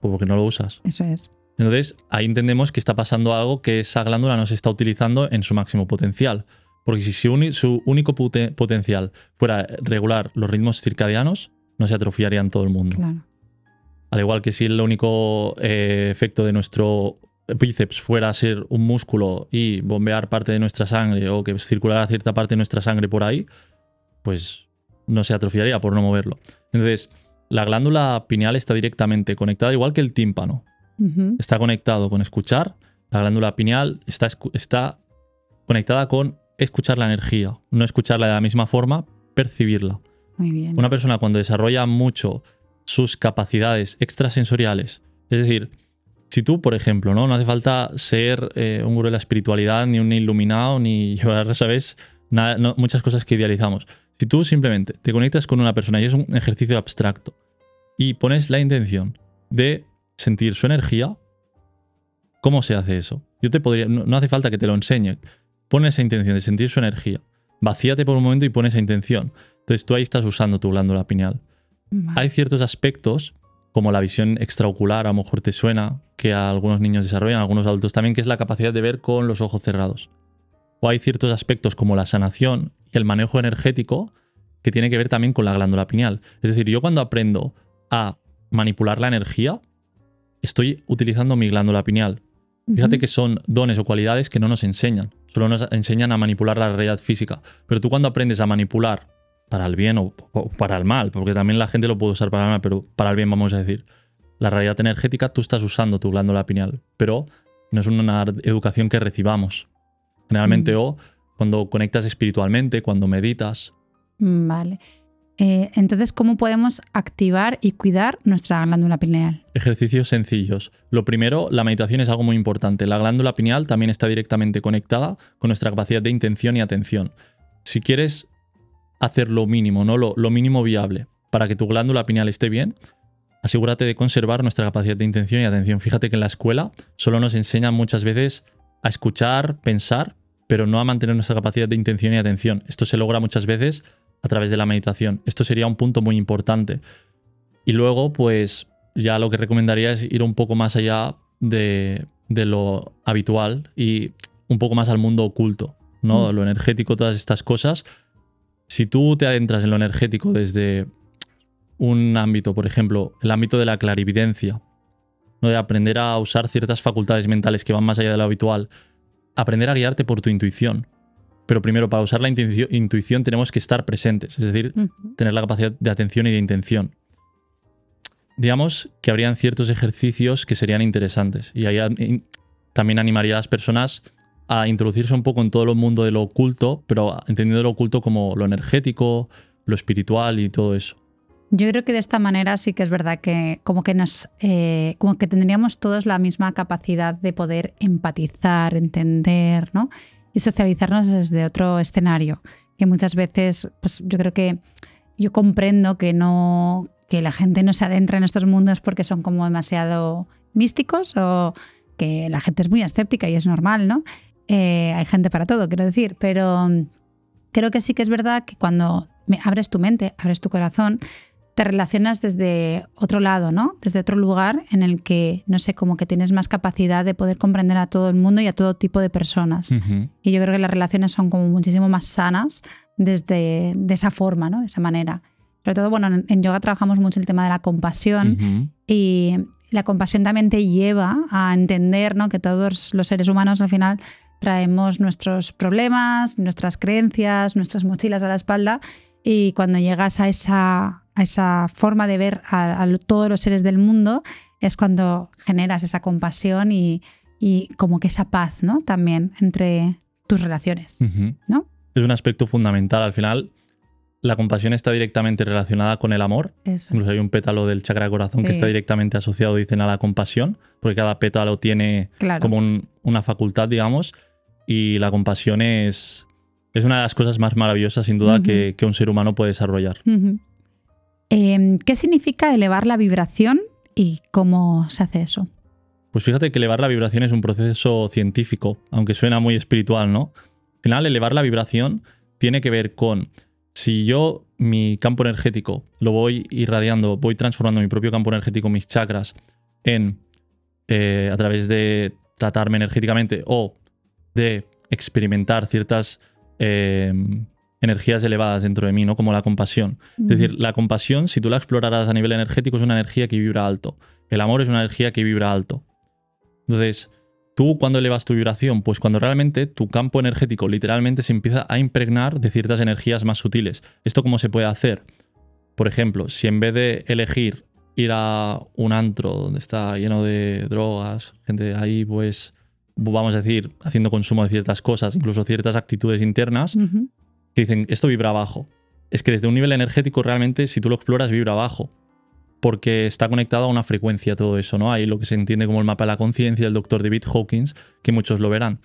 Pues porque no lo usas. Eso es. Entonces, ahí entendemos que está pasando algo que esa glándula no se está utilizando en su máximo potencial. Porque si su único potencial fuera regular los ritmos circadianos, no se atrofiaría en todo el mundo. Claro. Al igual que si el único efecto de nuestro bíceps fuera ser un músculo y bombear parte de nuestra sangre o que circulara cierta parte de nuestra sangre por ahí, pues no se atrofiaría por no moverlo. Entonces, la glándula pineal está directamente conectada, igual que el tímpano. Está conectado con escuchar. La glándula pineal está conectada con escuchar la energía. No escucharla de la misma forma, percibirla. Muy bien. Una persona cuando desarrolla mucho sus capacidades extrasensoriales, es decir, si tú, por ejemplo, no hace falta ser un gurú de la espiritualidad, ni un iluminado, ni llevar, ¿sabes? Nada, muchas cosas que idealizamos. Si tú simplemente te conectas con una persona y es un ejercicio abstracto y pones la intención de sentir su energía, ¿cómo se hace eso? Yo te podría, no hace falta que te lo enseñe. Pon esa intención de sentir su energía. vacíate por un momento y pon esa intención. Entonces tú ahí estás usando tu glándula pineal. Vale. Hay ciertos aspectos, como la visión extraocular, a lo mejor te suena, que a algunos niños desarrollan, a algunos adultos también, que es la capacidad de ver con los ojos cerrados. O hay ciertos aspectos como la sanación y el manejo energético que tiene que ver también con la glándula pineal. Es decir, yo cuando aprendo a manipular la energía, estoy utilizando mi glándula pineal. Fíjate que son dones o cualidades que no nos enseñan. Solo nos enseñan a manipular la realidad física. Pero tú cuando aprendes a manipular para el bien o para el mal, porque también la gente lo puede usar para el mal, pero para el bien vamos a decir, la realidad energética, tú estás usando tu glándula pineal, pero no es una educación que recibamos. Generalmente o cuando conectas espiritualmente, cuando meditas. Vale. Entonces, ¿cómo podemos activar y cuidar nuestra glándula pineal? Ejercicios sencillos. Lo primero, la meditación es algo muy importante. La glándula pineal también está directamente conectada con nuestra capacidad de intención y atención. Si quieres hacer lo mínimo, ¿no? Lo mínimo viable para que tu glándula pineal esté bien, asegúrate de conservar nuestra capacidad de intención y atención. Fíjate que en la escuela solo nos enseñan muchas veces a escuchar, pensar, pero no a mantener nuestra capacidad de intención y atención. Esto se logra muchas veces a través de la meditación. Esto sería un punto muy importante. Y luego, pues, ya lo que recomendaría es ir un poco más allá de lo habitual y un poco más al mundo oculto, ¿no? Lo energético, todas estas cosas. Si tú te adentras en lo energético desde un ámbito, por ejemplo, el ámbito de la clarividencia, ¿no? De aprender a usar ciertas facultades mentales que van más allá de lo habitual, aprender a guiarte por tu intuición. Pero primero, para usar la intuición tenemos que estar presentes, es decir, tener la capacidad de atención y de intención. Digamos que habrían ciertos ejercicios que serían interesantes y ahí también animaría a las personas a introducirse un poco en todo el mundo de lo oculto, pero entendiendo lo oculto como lo energético, lo espiritual y todo eso. Yo creo que de esta manera sí que es verdad que como que tendríamos todos la misma capacidad de poder empatizar, entender, ¿no? Y socializarnos desde otro escenario. Que muchas veces, pues yo creo que yo comprendo que la gente no se adentra en estos mundos porque son como demasiado místicos o que la gente es muy escéptica y es normal, ¿no? Hay gente para todo, quiero decir, pero creo que sí que es verdad que cuando abres tu mente, abres tu corazón, te relacionas desde otro lado, ¿no? Desde otro lugar en el que, no sé, como que tienes más capacidad de poder comprender a todo el mundo y a todo tipo de personas. Y yo creo que las relaciones son como muchísimo más sanas de esa forma, ¿no? De esa manera. Sobre todo, bueno, en yoga trabajamos mucho el tema de la compasión y la compasión también te lleva a entender, ¿no? Que todos los seres humanos al final traemos nuestros problemas, nuestras creencias, nuestras mochilas a la espalda y cuando llegas a esa forma de ver a todos los seres del mundo es cuando generas esa compasión y como que esa paz, ¿no? También entre tus relaciones, ¿no? Es un aspecto fundamental. Al final, la compasión está directamente relacionada con el amor. Eso. Incluso hay un pétalo del chakra corazón que está directamente asociado, dicen, a la compasión, porque cada pétalo tiene como una facultad, digamos, y la compasión es una de las cosas más maravillosas, sin duda, que un ser humano puede desarrollar. ¿Qué significa elevar la vibración y cómo se hace eso? Pues fíjate que elevar la vibración es un proceso científico, aunque suena muy espiritual, ¿no? Al final, elevar la vibración tiene que ver con si yo mi campo energético lo voy irradiando, voy transformando mi propio campo energético, mis chakras, a través de tratarme energéticamente o de experimentar ciertas energías elevadas dentro de mí, ¿no? Como la compasión. Es decir, la compasión, si tú la exploraras a nivel energético, es una energía que vibra alto. El amor es una energía que vibra alto. Entonces, ¿tú cuándo elevas tu vibración? Pues cuando realmente tu campo energético literalmente se empieza a impregnar de ciertas energías más sutiles. ¿Esto cómo se puede hacer? Por ejemplo, si en vez de elegir ir a un antro donde está lleno de drogas, gente ahí, pues, vamos a decir, haciendo consumo de ciertas cosas, incluso ciertas actitudes internas, que dicen, esto vibra bajo. Es que desde un nivel energético realmente, si tú lo exploras, vibra bajo. Porque está conectado a una frecuencia todo eso, ¿no? Hay lo que se entiende como el mapa de la conciencia del Dr. David Hawkins, que muchos lo verán.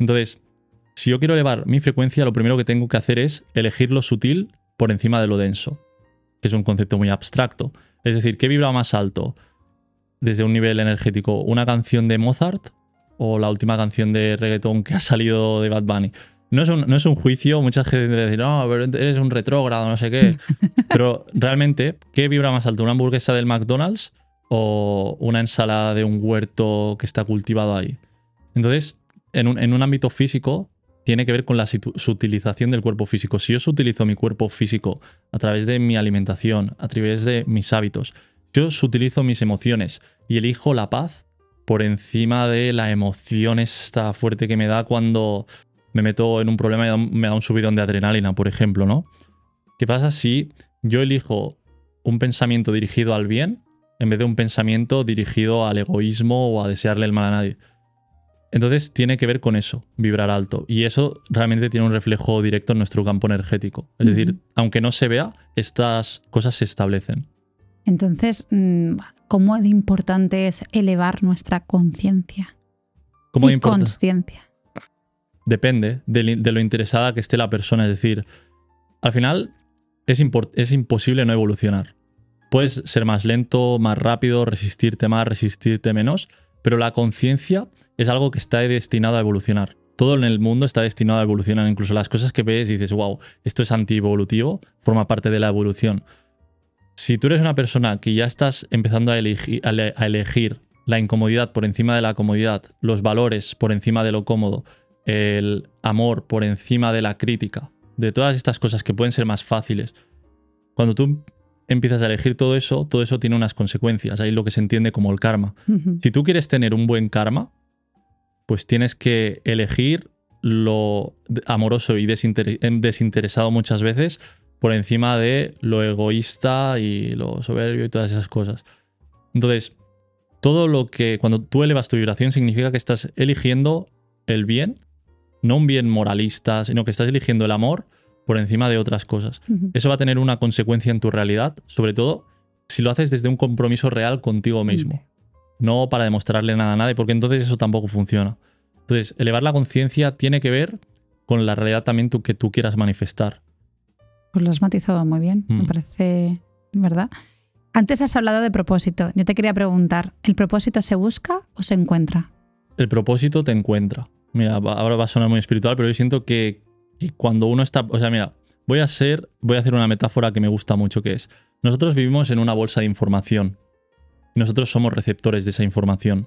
Entonces, si yo quiero elevar mi frecuencia, lo primero que tengo que hacer es elegir lo sutil por encima de lo denso, que es un concepto muy abstracto. Es decir, ¿qué vibra más alto desde un nivel energético? ¿Una canción de Mozart o la última canción de reggaetón que ha salido de Bad Bunny? no es un juicio, mucha gente dice, no, pero eres un retrógrado, no sé qué. Pero realmente, ¿qué vibra más alto? ¿Una hamburguesa del McDonald's o una ensalada de un huerto que está cultivado ahí? Entonces, en un ámbito físico, tiene que ver con la utilización del cuerpo físico. Si yo utilizo mi cuerpo físico a través de mi alimentación, a través de mis hábitos, yo utilizo mis emociones y elijo la paz por encima de la emoción esta fuerte que me da cuando me meto en un problema y me da un subidón de adrenalina, por ejemplo, ¿no? ¿Qué pasa si yo elijo un pensamiento dirigido al bien en vez de un pensamiento dirigido al egoísmo o a desearle el mal a nadie? Entonces tiene que ver con eso, vibrar alto. Y eso realmente tiene un reflejo directo en nuestro campo energético. Es decir, aunque no se vea, estas cosas se establecen. Entonces, ¿cómo de importante es elevar nuestra conciencia y consciencia? Depende de lo interesada que esté la persona. Es decir, al final es imposible no evolucionar. Puedes ser más lento, más rápido, resistirte más, resistirte menos, pero la conciencia es algo que está destinado a evolucionar. Todo en el mundo está destinado a evolucionar. Incluso las cosas que ves y dices, wow, esto es antievolutivo, forma parte de la evolución. Si tú eres una persona que ya estás empezando a elegir la incomodidad por encima de la comodidad, los valores por encima de lo cómodo, el amor por encima de la crítica, de todas estas cosas que pueden ser más fáciles, cuando tú empiezas a elegir todo eso tiene unas consecuencias. Ahí lo que se entiende como el karma. Si tú quieres tener un buen karma, pues tienes que elegir lo amoroso y desinteresado muchas veces por encima de lo egoísta y lo soberbio y todas esas cosas. Entonces, todo lo que cuando tú elevas tu vibración significa que estás eligiendo el bien, no un bien moralista, sino que estás eligiendo el amor por encima de otras cosas. Eso va a tener una consecuencia en tu realidad, sobre todo si lo haces desde un compromiso real contigo mismo. No para demostrarle nada a nadie, porque entonces eso tampoco funciona. Entonces, elevar la conciencia tiene que ver con la realidad también que tú quieras manifestar. Pues lo has matizado muy bien, me parece, ¿verdad? Antes has hablado de propósito. Yo te quería preguntar, ¿el propósito se busca o se encuentra? El propósito te encuentra. Mira, ahora va a sonar muy espiritual, pero yo siento que cuando uno está... O sea, mira, voy a hacer una metáfora que me gusta mucho, que es, nosotros vivimos en una bolsa de información. Y nosotros somos receptores de esa información.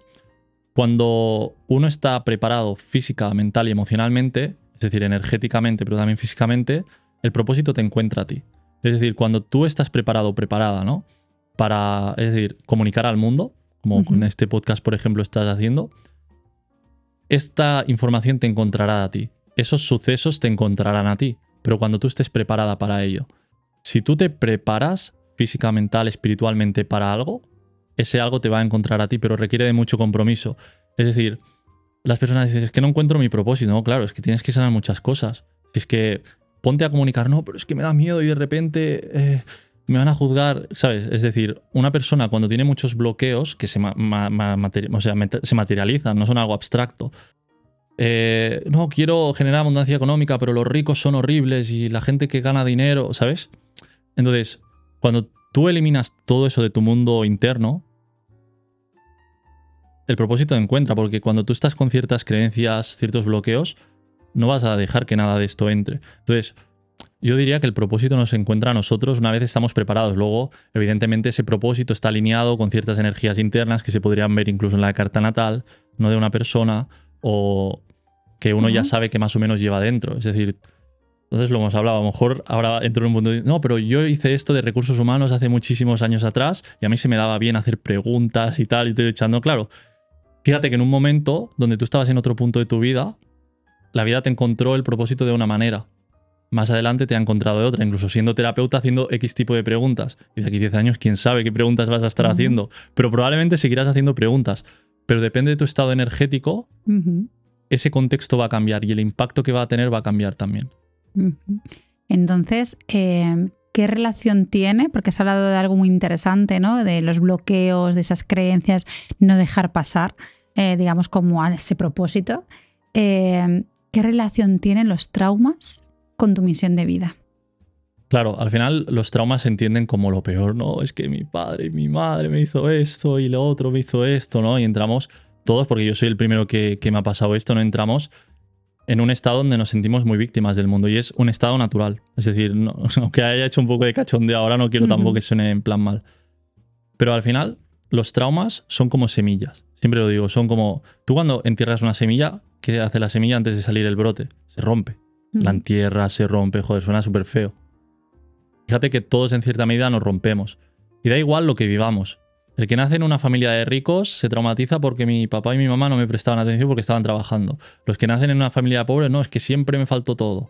Cuando uno está preparado física, mental y emocionalmente, es decir, energéticamente, pero también físicamente, el propósito te encuentra a ti. Es decir, cuando tú estás preparado o preparada, ¿no? Para, es decir, comunicar al mundo, como con este podcast, por ejemplo, estás haciendo, esta información te encontrará a ti. Esos sucesos te encontrarán a ti, pero cuando tú estés preparada para ello. Si tú te preparas física, mental, espiritualmente para algo, ese algo te va a encontrar a ti, pero requiere de mucho compromiso. Es decir, las personas dicen, es que no encuentro mi propósito. No, claro, es que tienes que sanar muchas cosas. Si es que ponte a comunicar, no, pero es que me da miedo y de repente me van a juzgar, ¿sabes? Es decir, una persona cuando tiene muchos bloqueos que se materializan, no son algo abstracto. No, quiero generar abundancia económica, pero los ricos son horribles y la gente que gana dinero, ¿sabes? Entonces, cuando tú eliminas todo eso de tu mundo interno, el propósito te encuentra, porque cuando tú estás con ciertas creencias, ciertos bloqueos, no vas a dejar que nada de esto entre. Entonces, yo diría que el propósito nos encuentra a nosotros una vez estamos preparados. Luego, evidentemente, ese propósito está alineado con ciertas energías internas que se podrían ver incluso en la carta natal, no de una persona, o que uno ya sabe que más o menos lleva dentro. Es decir, entonces lo hemos hablado. A lo mejor ahora entro en un punto de, no, pero yo hice esto de recursos humanos hace muchísimos años atrás y a mí se me daba bien hacer preguntas y tal, y estoy echando, claro. Fíjate que en un momento donde tú estabas en otro punto de tu vida, la vida te encontró el propósito de una manera. Más adelante te ha encontrado de otra, incluso siendo terapeuta haciendo X tipo de preguntas. Y de aquí 10 años, quién sabe qué preguntas vas a estar haciendo. Pero probablemente seguirás haciendo preguntas. Pero depende de tu estado energético, ese contexto va a cambiar y el impacto que va a tener va a cambiar también. Entonces, ¿qué relación tiene? Porque has hablado de algo muy interesante, ¿no? De los bloqueos, de esas creencias, no dejar pasar, digamos, como a ese propósito. ¿Qué relación tienen los traumas con tu misión de vida? Claro, al final los traumas se entienden como lo peor, ¿no? Es que mi padre y mi madre me hizo esto y lo otro me hizo esto, ¿no? Y entramos todos, porque yo soy el primero que me ha pasado esto, ¿no? Entramos en un estado donde nos sentimos muy víctimas del mundo y es un estado natural. Es decir, no, aunque haya hecho un poco de cachondeo ahora, no quiero tampoco que suene en plan mal. Pero al final, los traumas son como semillas. Siempre lo digo, son como... Tú cuando entierras una semilla, ¿qué hace la semilla antes de salir el brote? Se rompe. La entierras, se rompe, joder, suena súper feo. Fíjate que todos en cierta medida nos rompemos. Y da igual lo que vivamos. El que nace en una familia de ricos se traumatiza porque mi papá y mi mamá no me prestaban atención porque estaban trabajando. Los que nacen en una familia de pobres, no, es que siempre me faltó todo.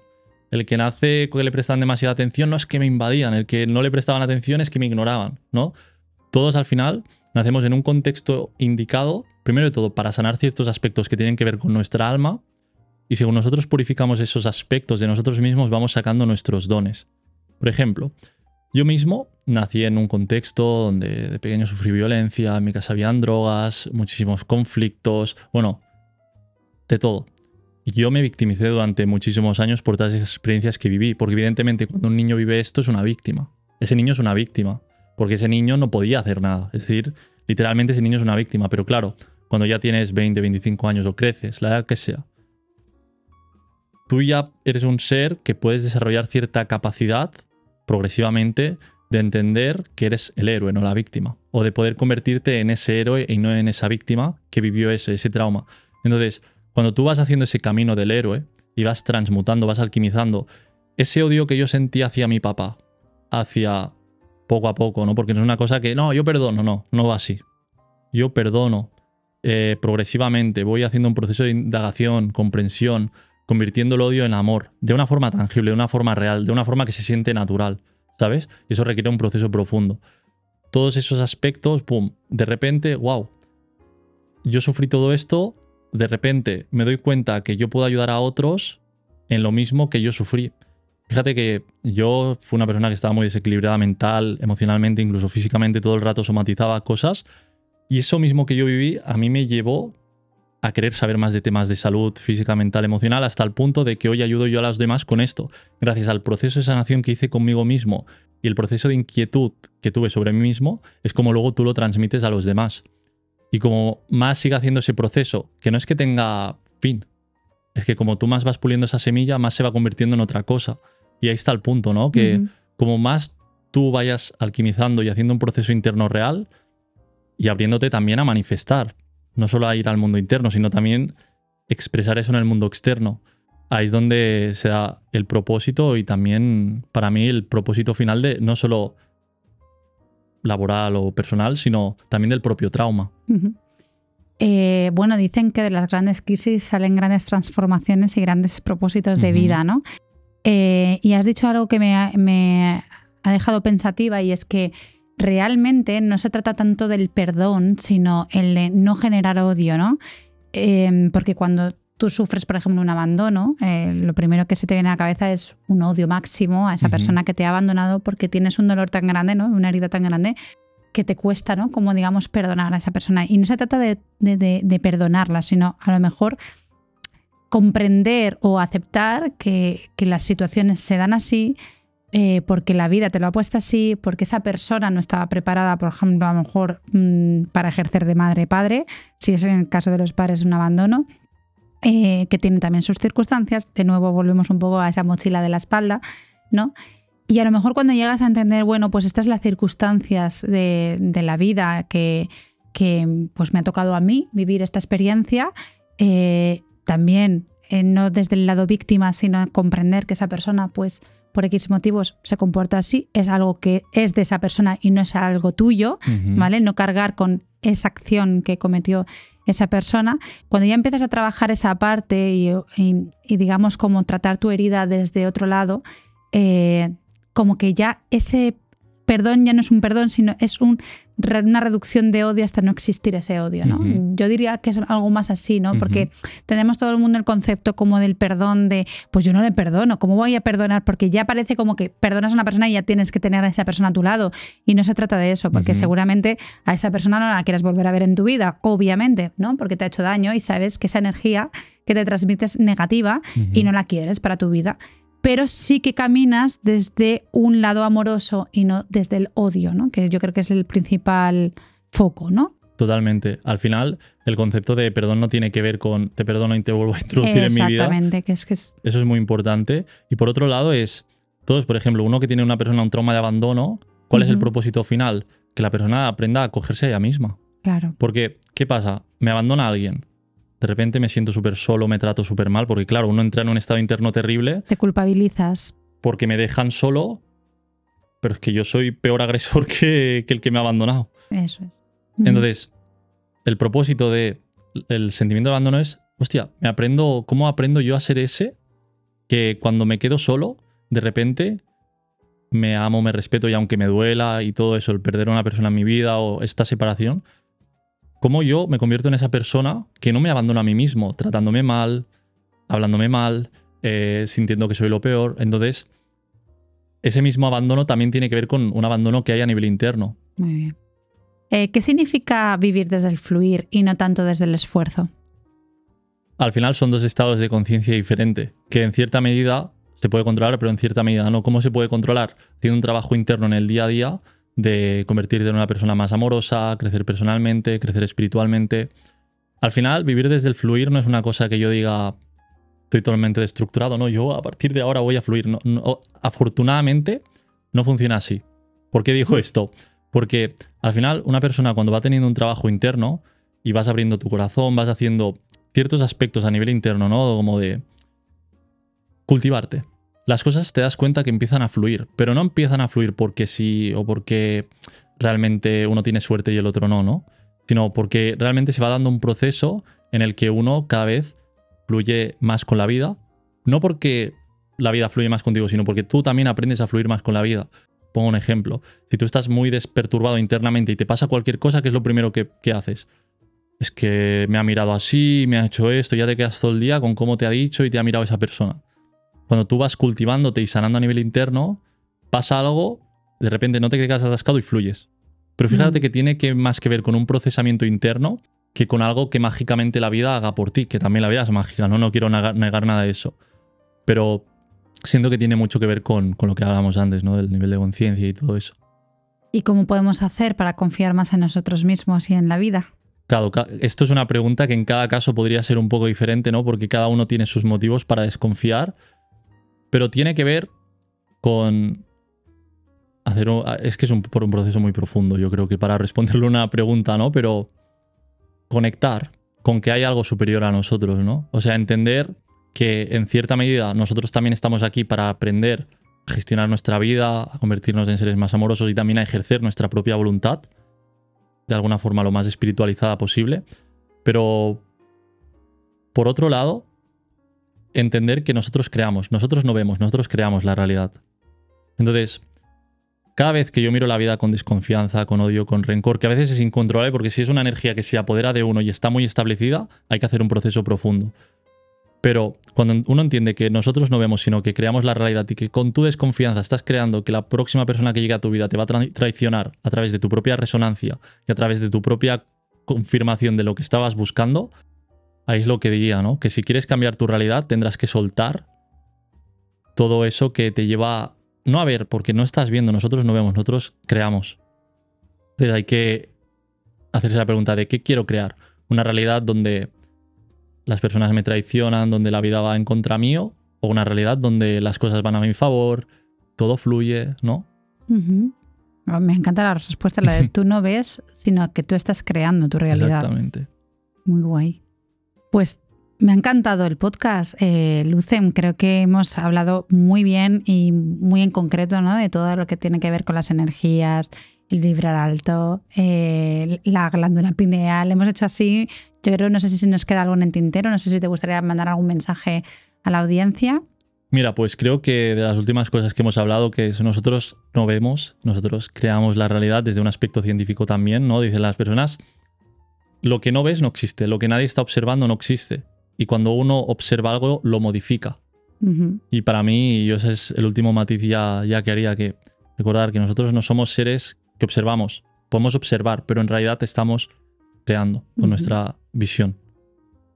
El que nace que le prestan demasiada atención, no es que me invadían. El que no le prestaban atención es que me ignoraban, ¿no? Todos al final nacemos en un contexto indicado, primero de todo, para sanar ciertos aspectos que tienen que ver con nuestra alma. Y según nosotros purificamos esos aspectos de nosotros mismos, vamos sacando nuestros dones. Por ejemplo, yo mismo nací en un contexto donde de pequeño sufrí violencia, en mi casa habían drogas, muchísimos conflictos, bueno, de todo. Yo me victimicé durante muchísimos años por todas esas experiencias que viví, porque evidentemente cuando un niño vive esto es una víctima. Ese niño es una víctima, porque ese niño no podía hacer nada. Es decir, literalmente ese niño es una víctima, pero claro, cuando ya tienes 20, 25 años o creces, la edad que sea, tú ya eres un ser que puedes desarrollar cierta capacidad progresivamente de entender que eres el héroe, no la víctima. O de poder convertirte en ese héroe y no en esa víctima que vivió ese trauma. Entonces, cuando tú vas haciendo ese camino del héroe y vas transmutando, vas alquimizando, ese odio que yo sentí hacia mi papá, hacia poco a poco, ¿no? Porque no es una cosa que, no, yo perdono, no va así. Yo perdono progresivamente, voy haciendo un proceso de indagación, comprensión, convirtiendo el odio en amor, de una forma tangible, de una forma real, de una forma que se siente natural, ¿sabes? Y eso requiere un proceso profundo. Todos esos aspectos, pum, de repente, wow, yo sufrí todo esto, de repente me doy cuenta que yo puedo ayudar a otros en lo mismo que yo sufrí. Fíjate que yo fui una persona que estaba muy desequilibrada mental, emocionalmente, incluso físicamente, todo el rato somatizaba cosas, y eso mismo que yo viví a mí me llevó a querer saber más de temas de salud física, mental, emocional, hasta el punto de que hoy ayudo yo a los demás con esto. Gracias al proceso de sanación que hice conmigo mismo y el proceso de inquietud que tuve sobre mí mismo, es como luego tú lo transmites a los demás. Y como más siga haciendo ese proceso, que no es que tenga fin, es que como tú más vas puliendo esa semilla, más se va convirtiendo en otra cosa. Y ahí está el punto, ¿no? Que como más tú vayas alquimizando y haciendo un proceso interno real y abriéndote también a manifestar. No solo a ir al mundo interno, sino también expresar eso en el mundo externo. Ahí es donde se da el propósito y también, para mí, el propósito final de no solo laboral o personal, sino también del propio trauma. Bueno, dicen que de las grandes crisis salen grandes transformaciones y grandes propósitos de vida, ¿no? Y has dicho algo que me ha dejado pensativa, y es que realmente no se trata tanto del perdón, sino el de no generar odio, ¿no? Porque cuando tú sufres, por ejemplo, un abandono, lo primero que se te viene a la cabeza es un odio máximo a esa persona que te ha abandonado, porque tienes un dolor tan grande, ¿no? Una herida tan grande que te cuesta, ¿no? Como, digamos, perdonar a esa persona. Y no se trata de perdonarla, sino a lo mejor comprender o aceptar que las situaciones se dan así, porque la vida te lo ha puesto así, porque esa persona no estaba preparada, por ejemplo, a lo mejor para ejercer de madre-padre, si es en el caso de los padres un abandono, que tienen también sus circunstancias. De nuevo volvemos un poco a esa mochila de la espalda, ¿no? Y a lo mejor cuando llegas a entender, bueno, pues estas son las circunstancias de la vida que pues me ha tocado a mí vivir esta experiencia, también no desde el lado víctima, sino comprender que esa persona, pues por X motivos se comporta así, es algo que es de esa persona y no es algo tuyo, ¿vale? No cargar con esa acción que cometió esa persona. Cuando ya empiezas a trabajar esa parte y digamos como tratar tu herida desde otro lado, como que ya ese perdón ya no es un perdón, sino es una reducción de odio hasta no existir ese odio, ¿no? Yo diría que es algo más así, ¿no? Porque tenemos todo el mundo el concepto como del perdón de, pues yo no le perdono, ¿cómo voy a perdonar? Porque ya parece como que perdonas a una persona y ya tienes que tener a esa persona a tu lado. Y no se trata de eso, porque seguramente a esa persona no la quieres volver a ver en tu vida, obviamente, ¿no? Porque te ha hecho daño y sabes que esa energía que te transmite es negativa y no la quieres para tu vida. Pero sí que caminas desde un lado amoroso y no desde el odio, ¿no? Que yo creo que es el principal foco, ¿no? Totalmente. Al final, el concepto de perdón no tiene que ver con te perdono y te vuelvo a introducir en mi vida. Exactamente, que es... Eso es muy importante. Y por otro lado todos, por ejemplo, uno que tiene una persona un trauma de abandono, ¿cuál es el propósito final? Que la persona aprenda a acogerse a ella misma. Claro. Porque, ¿qué pasa? Me abandona alguien. De repente me siento súper solo, me trato súper mal, porque claro, uno entra en un estado interno terrible. Te culpabilizas. Porque me dejan solo, pero es que yo soy peor agresor que el que me ha abandonado. Eso es. Entonces, el propósito del sentimiento de abandono es, hostia, ¿cómo aprendo yo a ser ese que cuando me quedo solo, de repente me amo, me respeto y aunque me duela y todo eso, el perder a una persona en mi vida o esta separación, cómo yo me convierto en esa persona que no me abandona a mí mismo, tratándome mal, hablándome mal, sintiendo que soy lo peor. Entonces, ese mismo abandono también tiene que ver con un abandono que hay a nivel interno. Muy bien. ¿Qué significa vivir desde el fluir y no tanto desde el esfuerzo? Al final son dos estados de conciencia diferentes, que en cierta medida se puede controlar, pero en cierta medida no. ¿Cómo se puede controlar? Haciendo un trabajo interno en el día a día de convertirte en una persona más amorosa, crecer personalmente, crecer espiritualmente. Al final, vivir desde el fluir no es una cosa que yo diga estoy totalmente destructurado, no, yo a partir de ahora voy a fluir. No, afortunadamente no funciona así. ¿Por qué digo esto? Porque al final una persona cuando va teniendo un trabajo interno y vas abriendo tu corazón, vas haciendo ciertos aspectos a nivel interno, ¿no? Como de cultivarte. Las cosas te das cuenta que empiezan a fluir, pero no empiezan a fluir porque sí o porque realmente uno tiene suerte y el otro no, sino porque realmente se va dando un proceso en el que uno cada vez fluye más con la vida, no porque la vida fluye más contigo, sino porque tú también aprendes a fluir más con la vida. Pongo un ejemplo. Si tú estás muy desperturbado internamente y te pasa cualquier cosa, ¿qué es lo primero que haces? Es que me ha mirado así, me ha hecho esto, ya te quedas todo el día con cómo te ha dicho y te ha mirado esa persona. Cuando tú vas cultivándote y sanando a nivel interno, pasa algo, de repente no te quedas atascado y fluyes. Pero fíjate que tiene más que ver con un procesamiento interno que con algo que mágicamente la vida haga por ti, que también la vida es mágica, no quiero negar nada de eso. Pero siento que tiene mucho que ver con lo que hablábamos antes, ¿no? Del nivel de conciencia y todo eso. ¿Y cómo podemos hacer para confiar más en nosotros mismos y en la vida? Claro, esto es una pregunta que en cada caso podría ser un poco diferente, ¿no? Porque cada uno tiene sus motivos para desconfiar, pero tiene que ver con es que es por un proceso muy profundo, yo creo que para responderle una pregunta, ¿no? Pero conectar con que hay algo superior a nosotros, ¿no? O sea, entender que en cierta medida nosotros también estamos aquí para aprender a gestionar nuestra vida, a convertirnos en seres más amorosos y también a ejercer nuestra propia voluntad de alguna forma lo más espiritualizada posible. Pero, por otro lado, entender que nosotros creamos, nosotros no vemos, nosotros creamos la realidad. Entonces, cada vez que yo miro la vida con desconfianza, con odio, con rencor, que a veces es incontrolable porque si es una energía que se apodera de uno y está muy establecida, hay que hacer un proceso profundo. Pero cuando uno entiende que nosotros no vemos, sino que creamos la realidad y que con tu desconfianza estás creando que la próxima persona que llegue a tu vida te va a traicionar a través de tu propia resonancia y a través de tu propia confirmación de lo que estabas buscando, ahí es lo que diría, ¿no? Que si quieres cambiar tu realidad tendrás que soltar todo eso que te lleva no a ver, porque no estás viendo, nosotros no vemos, nosotros creamos. Entonces hay que hacerse la pregunta de ¿qué quiero crear? ¿Una realidad donde las personas me traicionan, donde la vida va en contra mío? ¿O una realidad donde las cosas van a mi favor, todo fluye, ¿no? Me encanta la respuesta, la de tú no ves, sino que tú estás creando tu realidad. Exactamente. Muy guay. Pues me ha encantado el podcast, Lucem. Creo que hemos hablado muy bien y muy en concreto, ¿no? De todo lo que tiene que ver con las energías, el vibrar alto, la glándula pineal. Hemos hecho así, yo creo, no sé si nos queda algo en el tintero, no sé si te gustaría mandar algún mensaje a la audiencia. Mira, pues creo que de las últimas cosas que hemos hablado, que es nosotros no vemos, nosotros creamos la realidad desde un aspecto científico también, ¿no? Dicen las personas, lo que no ves no existe, lo que nadie está observando no existe. Y cuando uno observa algo, lo modifica. Y para mí, ese es el último matiz ya que haría, que recordar que nosotros no somos seres que observamos. Podemos observar, pero en realidad estamos creando con nuestra visión.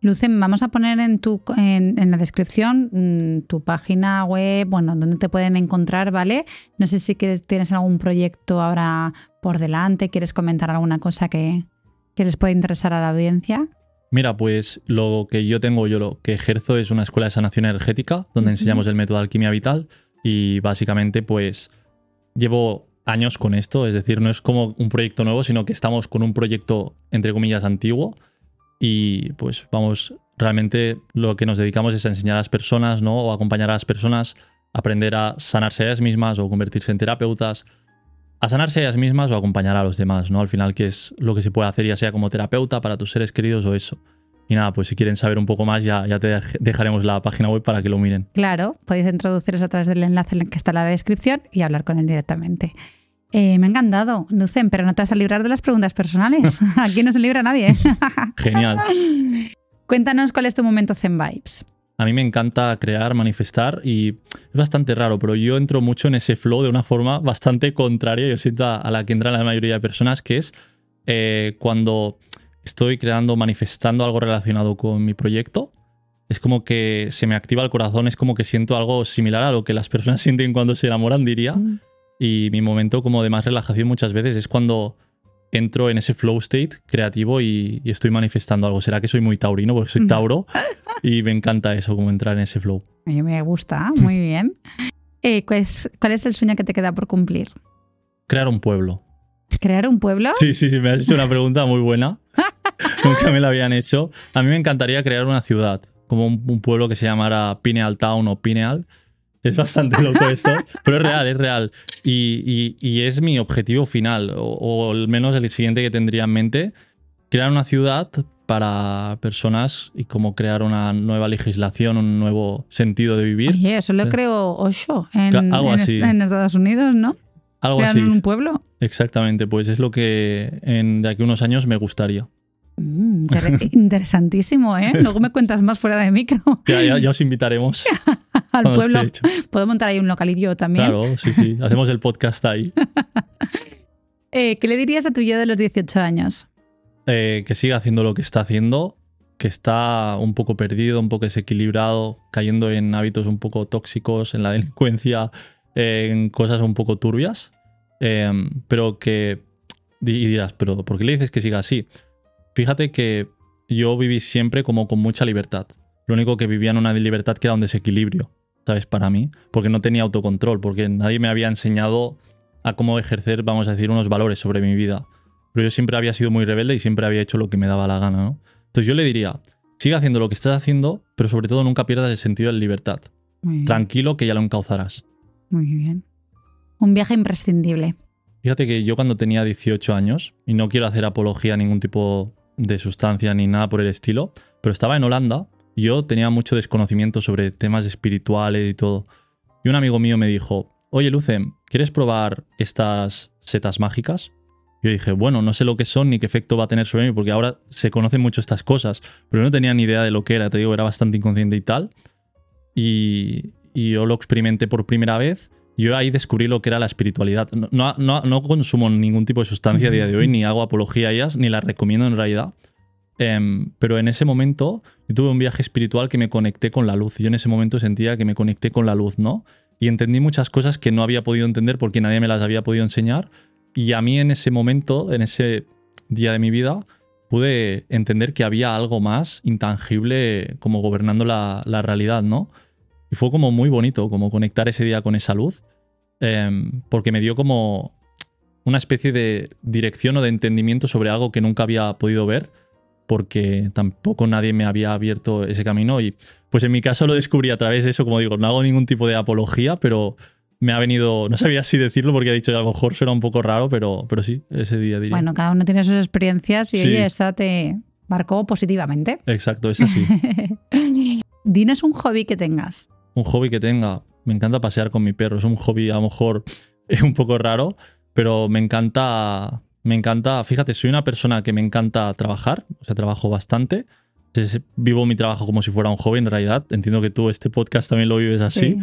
Lucem, vamos a poner en la descripción tu página web, bueno, donde te pueden encontrar, ¿vale? No sé si tienes algún proyecto ahora por delante, quieres comentar alguna cosa que que les puede interesar a la audiencia? Mira, pues lo que yo lo que ejerzo es una escuela de sanación energética donde enseñamos el método de alquimia vital y básicamente pues llevo años con esto, es decir, no es como un proyecto nuevo, sino que estamos con un proyecto entre comillas antiguo y pues vamos, realmente lo que nos dedicamos es a enseñar a las personas, ¿no? O acompañar a las personas a aprender a sanarse a ellas mismas o convertirse en terapeutas, a sanarse a ellas mismas o acompañar a los demás, ¿no? Al final, que es lo que se puede hacer ya sea como terapeuta para tus seres queridos o eso. Y nada, pues si quieren saber un poco más ya te dejaremos la página web para que lo miren. Claro, podéis introduciros a través del enlace que está en la descripción y hablar con él directamente. Me ha encantado, Lucen, pero no te vas a librar de las preguntas personales. Aquí no se libra nadie. Genial. Cuéntanos cuál es tu momento Zen Vibes. A mí me encanta crear, manifestar y es bastante raro, pero yo entro mucho en ese flow de una forma bastante contraria, yo siento a la que entra la mayoría de personas, que es cuando estoy creando, manifestando algo relacionado con mi proyecto. Es como que se me activa el corazón, es como que siento algo similar a lo que las personas sienten cuando se enamoran, diría. Y mi momento como de más relajación muchas veces es cuando entro en ese flow state creativo y estoy manifestando algo. ¿Será que soy muy taurino? Porque soy Tauro y me encanta eso, como entrar en ese flow. A mí me gusta, muy bien. ¿Cuál es el sueño que te queda por cumplir? Crear un pueblo. ¿Crear un pueblo? Sí, me has hecho una pregunta muy buena. Nunca me la habían hecho. A mí me encantaría crear una ciudad, como un pueblo que se llamara Pineal Town o Pineal. Es bastante loco esto, pero es real, es real. Y es mi objetivo final, o al menos el siguiente que tendría en mente, crear una ciudad para personas y como crear una nueva legislación, un nuevo sentido de vivir. Oye, eso lo creó Osho Algo así. en Estados Unidos, ¿no? Algo Crear así. un pueblo. Exactamente, pues es lo que de aquí a unos años me gustaría. Interesantísimo, ¿eh? Luego me cuentas más fuera de micro. Ya os invitaremos. Al cuando pueblo. esté hecho. Puedo montar ahí un localillo también. Claro, sí. Hacemos el podcast ahí. ¿Qué le dirías a tu yo de los 18 años? Que siga haciendo lo que está haciendo, que está un poco perdido, un poco desequilibrado, cayendo en hábitos un poco tóxicos, en la delincuencia, en cosas un poco turbias. Pero que... Y dirás, ¿pero por qué le dices que siga así? Fíjate que yo viví siempre como con mucha libertad. Lo único que vivía en una libertad que era un desequilibrio, ¿sabes? Para mí. Porque no tenía autocontrol, porque nadie me había enseñado a cómo ejercer, vamos a decir, unos valores sobre mi vida. Pero yo siempre había sido muy rebelde y siempre había hecho lo que me daba la gana, ¿no? Entonces yo le diría, sigue haciendo lo que estás haciendo, pero sobre todo nunca pierdas el sentido de la libertad. Tranquilo, que ya lo encauzarás. Muy bien. Un viaje imprescindible. Fíjate que yo cuando tenía 18 años, y no quiero hacer apología a ningún tipo de sustancia ni nada por el estilo, pero estaba en Holanda y yo tenía mucho desconocimiento sobre temas espirituales y todo. Y un amigo mío me dijo, oye Lucen, ¿quieres probar estas setas mágicas? Yo dije, bueno, no sé lo que son ni qué efecto va a tener sobre mí, porque ahora se conocen mucho estas cosas, pero no tenía ni idea de lo que era, te digo, era bastante inconsciente y tal. Y yo lo experimenté por primera vez. Yo ahí descubrí lo que era la espiritualidad. No consumo ningún tipo de sustancia a día de hoy, ni hago apología a ellas, ni las recomiendo en realidad. Pero en ese momento yo tuve un viaje espiritual que me conecté con la luz. Yo en ese momento sentía que me conecté con la luz, ¿no? Y entendí muchas cosas que no había podido entender porque nadie me las había podido enseñar. Y a mí en ese momento, en ese día de mi vida, pude entender que había algo más intangible como gobernando la realidad, ¿no? Y fue como muy bonito, como conectar ese día con esa luz, porque me dio como una especie de dirección o de entendimiento sobre algo que nunca había podido ver, porque tampoco nadie me había abierto ese camino. Y pues en mi caso lo descubrí a través de eso, como digo, no hago ningún tipo de apología, pero me ha venido, no sabía si decirlo porque he dicho que a lo mejor suena un poco raro, pero sí, ese día diría. Bueno, cada uno tiene sus experiencias y Sí. oye, esa te marcó positivamente. Exacto, es así. Dinos un hobby que tengas. Un hobby que tenga. Me encanta pasear con mi perro. Es un hobby a lo mejor un poco raro, pero me encanta. Fíjate, soy una persona que me encanta trabajar, o sea, trabajo bastante. Vivo mi trabajo como si fuera un hobby en realidad. Entiendo que tú este podcast también lo vives así. Sí.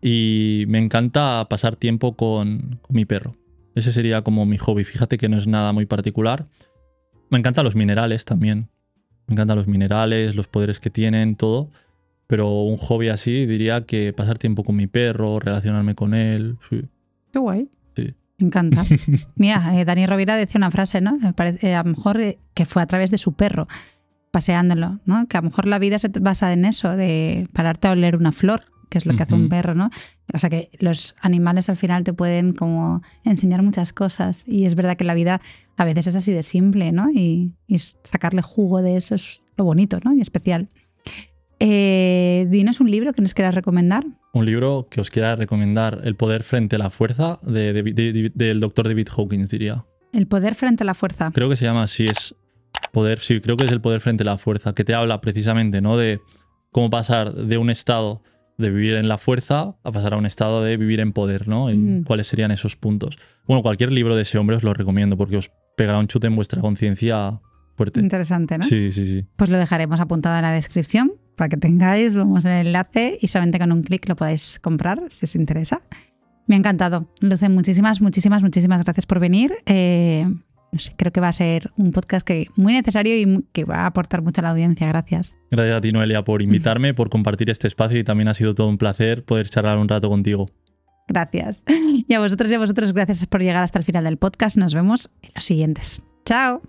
Y me encanta pasar tiempo con mi perro. Ese sería como mi hobby. Fíjate que no es nada muy particular. Me encantan los minerales también. Me encantan los minerales, los poderes que tienen, todo. Pero un hobby así diría que pasar tiempo con mi perro, relacionarme con él. Sí. Qué guay. Sí. Me encanta. Mira, Dani Rovira decía una frase, ¿no? Me parece, a lo mejor que fue a través de su perro, paseándolo, ¿no? Que a lo mejor la vida se basa en eso, de pararte a oler una flor, que es lo que hace un perro, ¿no? O sea que los animales al final te pueden como enseñar muchas cosas y es verdad que la vida a veces es así de simple, ¿no? Y sacarle jugo de eso es lo bonito, ¿no? Y especial. Dinos un libro que nos quieras recomendar. Un libro que os quiera recomendar, El poder frente a la fuerza, del doctor David Hawkins, diría. El poder frente a la fuerza. Creo que se llama así, creo que es El poder frente a la fuerza, que te habla precisamente, ¿no? De cómo pasar de un estado de vivir en la fuerza a pasar a un estado de vivir en poder, ¿no? Y cuáles serían esos puntos. Bueno, cualquier libro de ese hombre os lo recomiendo porque os pegará un chute en vuestra conciencia fuerte. Interesante, ¿no? Sí, sí, sí. Pues lo dejaremos apuntado en la descripción para que tengáis, vamos en el enlace y solamente con un clic lo podáis comprar si os interesa. Me ha encantado. Luce, muchísimas gracias por venir. No sé, creo que va a ser un podcast muy necesario y que va a aportar mucho a la audiencia. Gracias. Gracias a ti, Noelia, por invitarme, por compartir este espacio y también ha sido todo un placer poder charlar un rato contigo. Gracias. Y a vosotros, gracias por llegar hasta el final del podcast. Nos vemos en los siguientes. ¡Chao!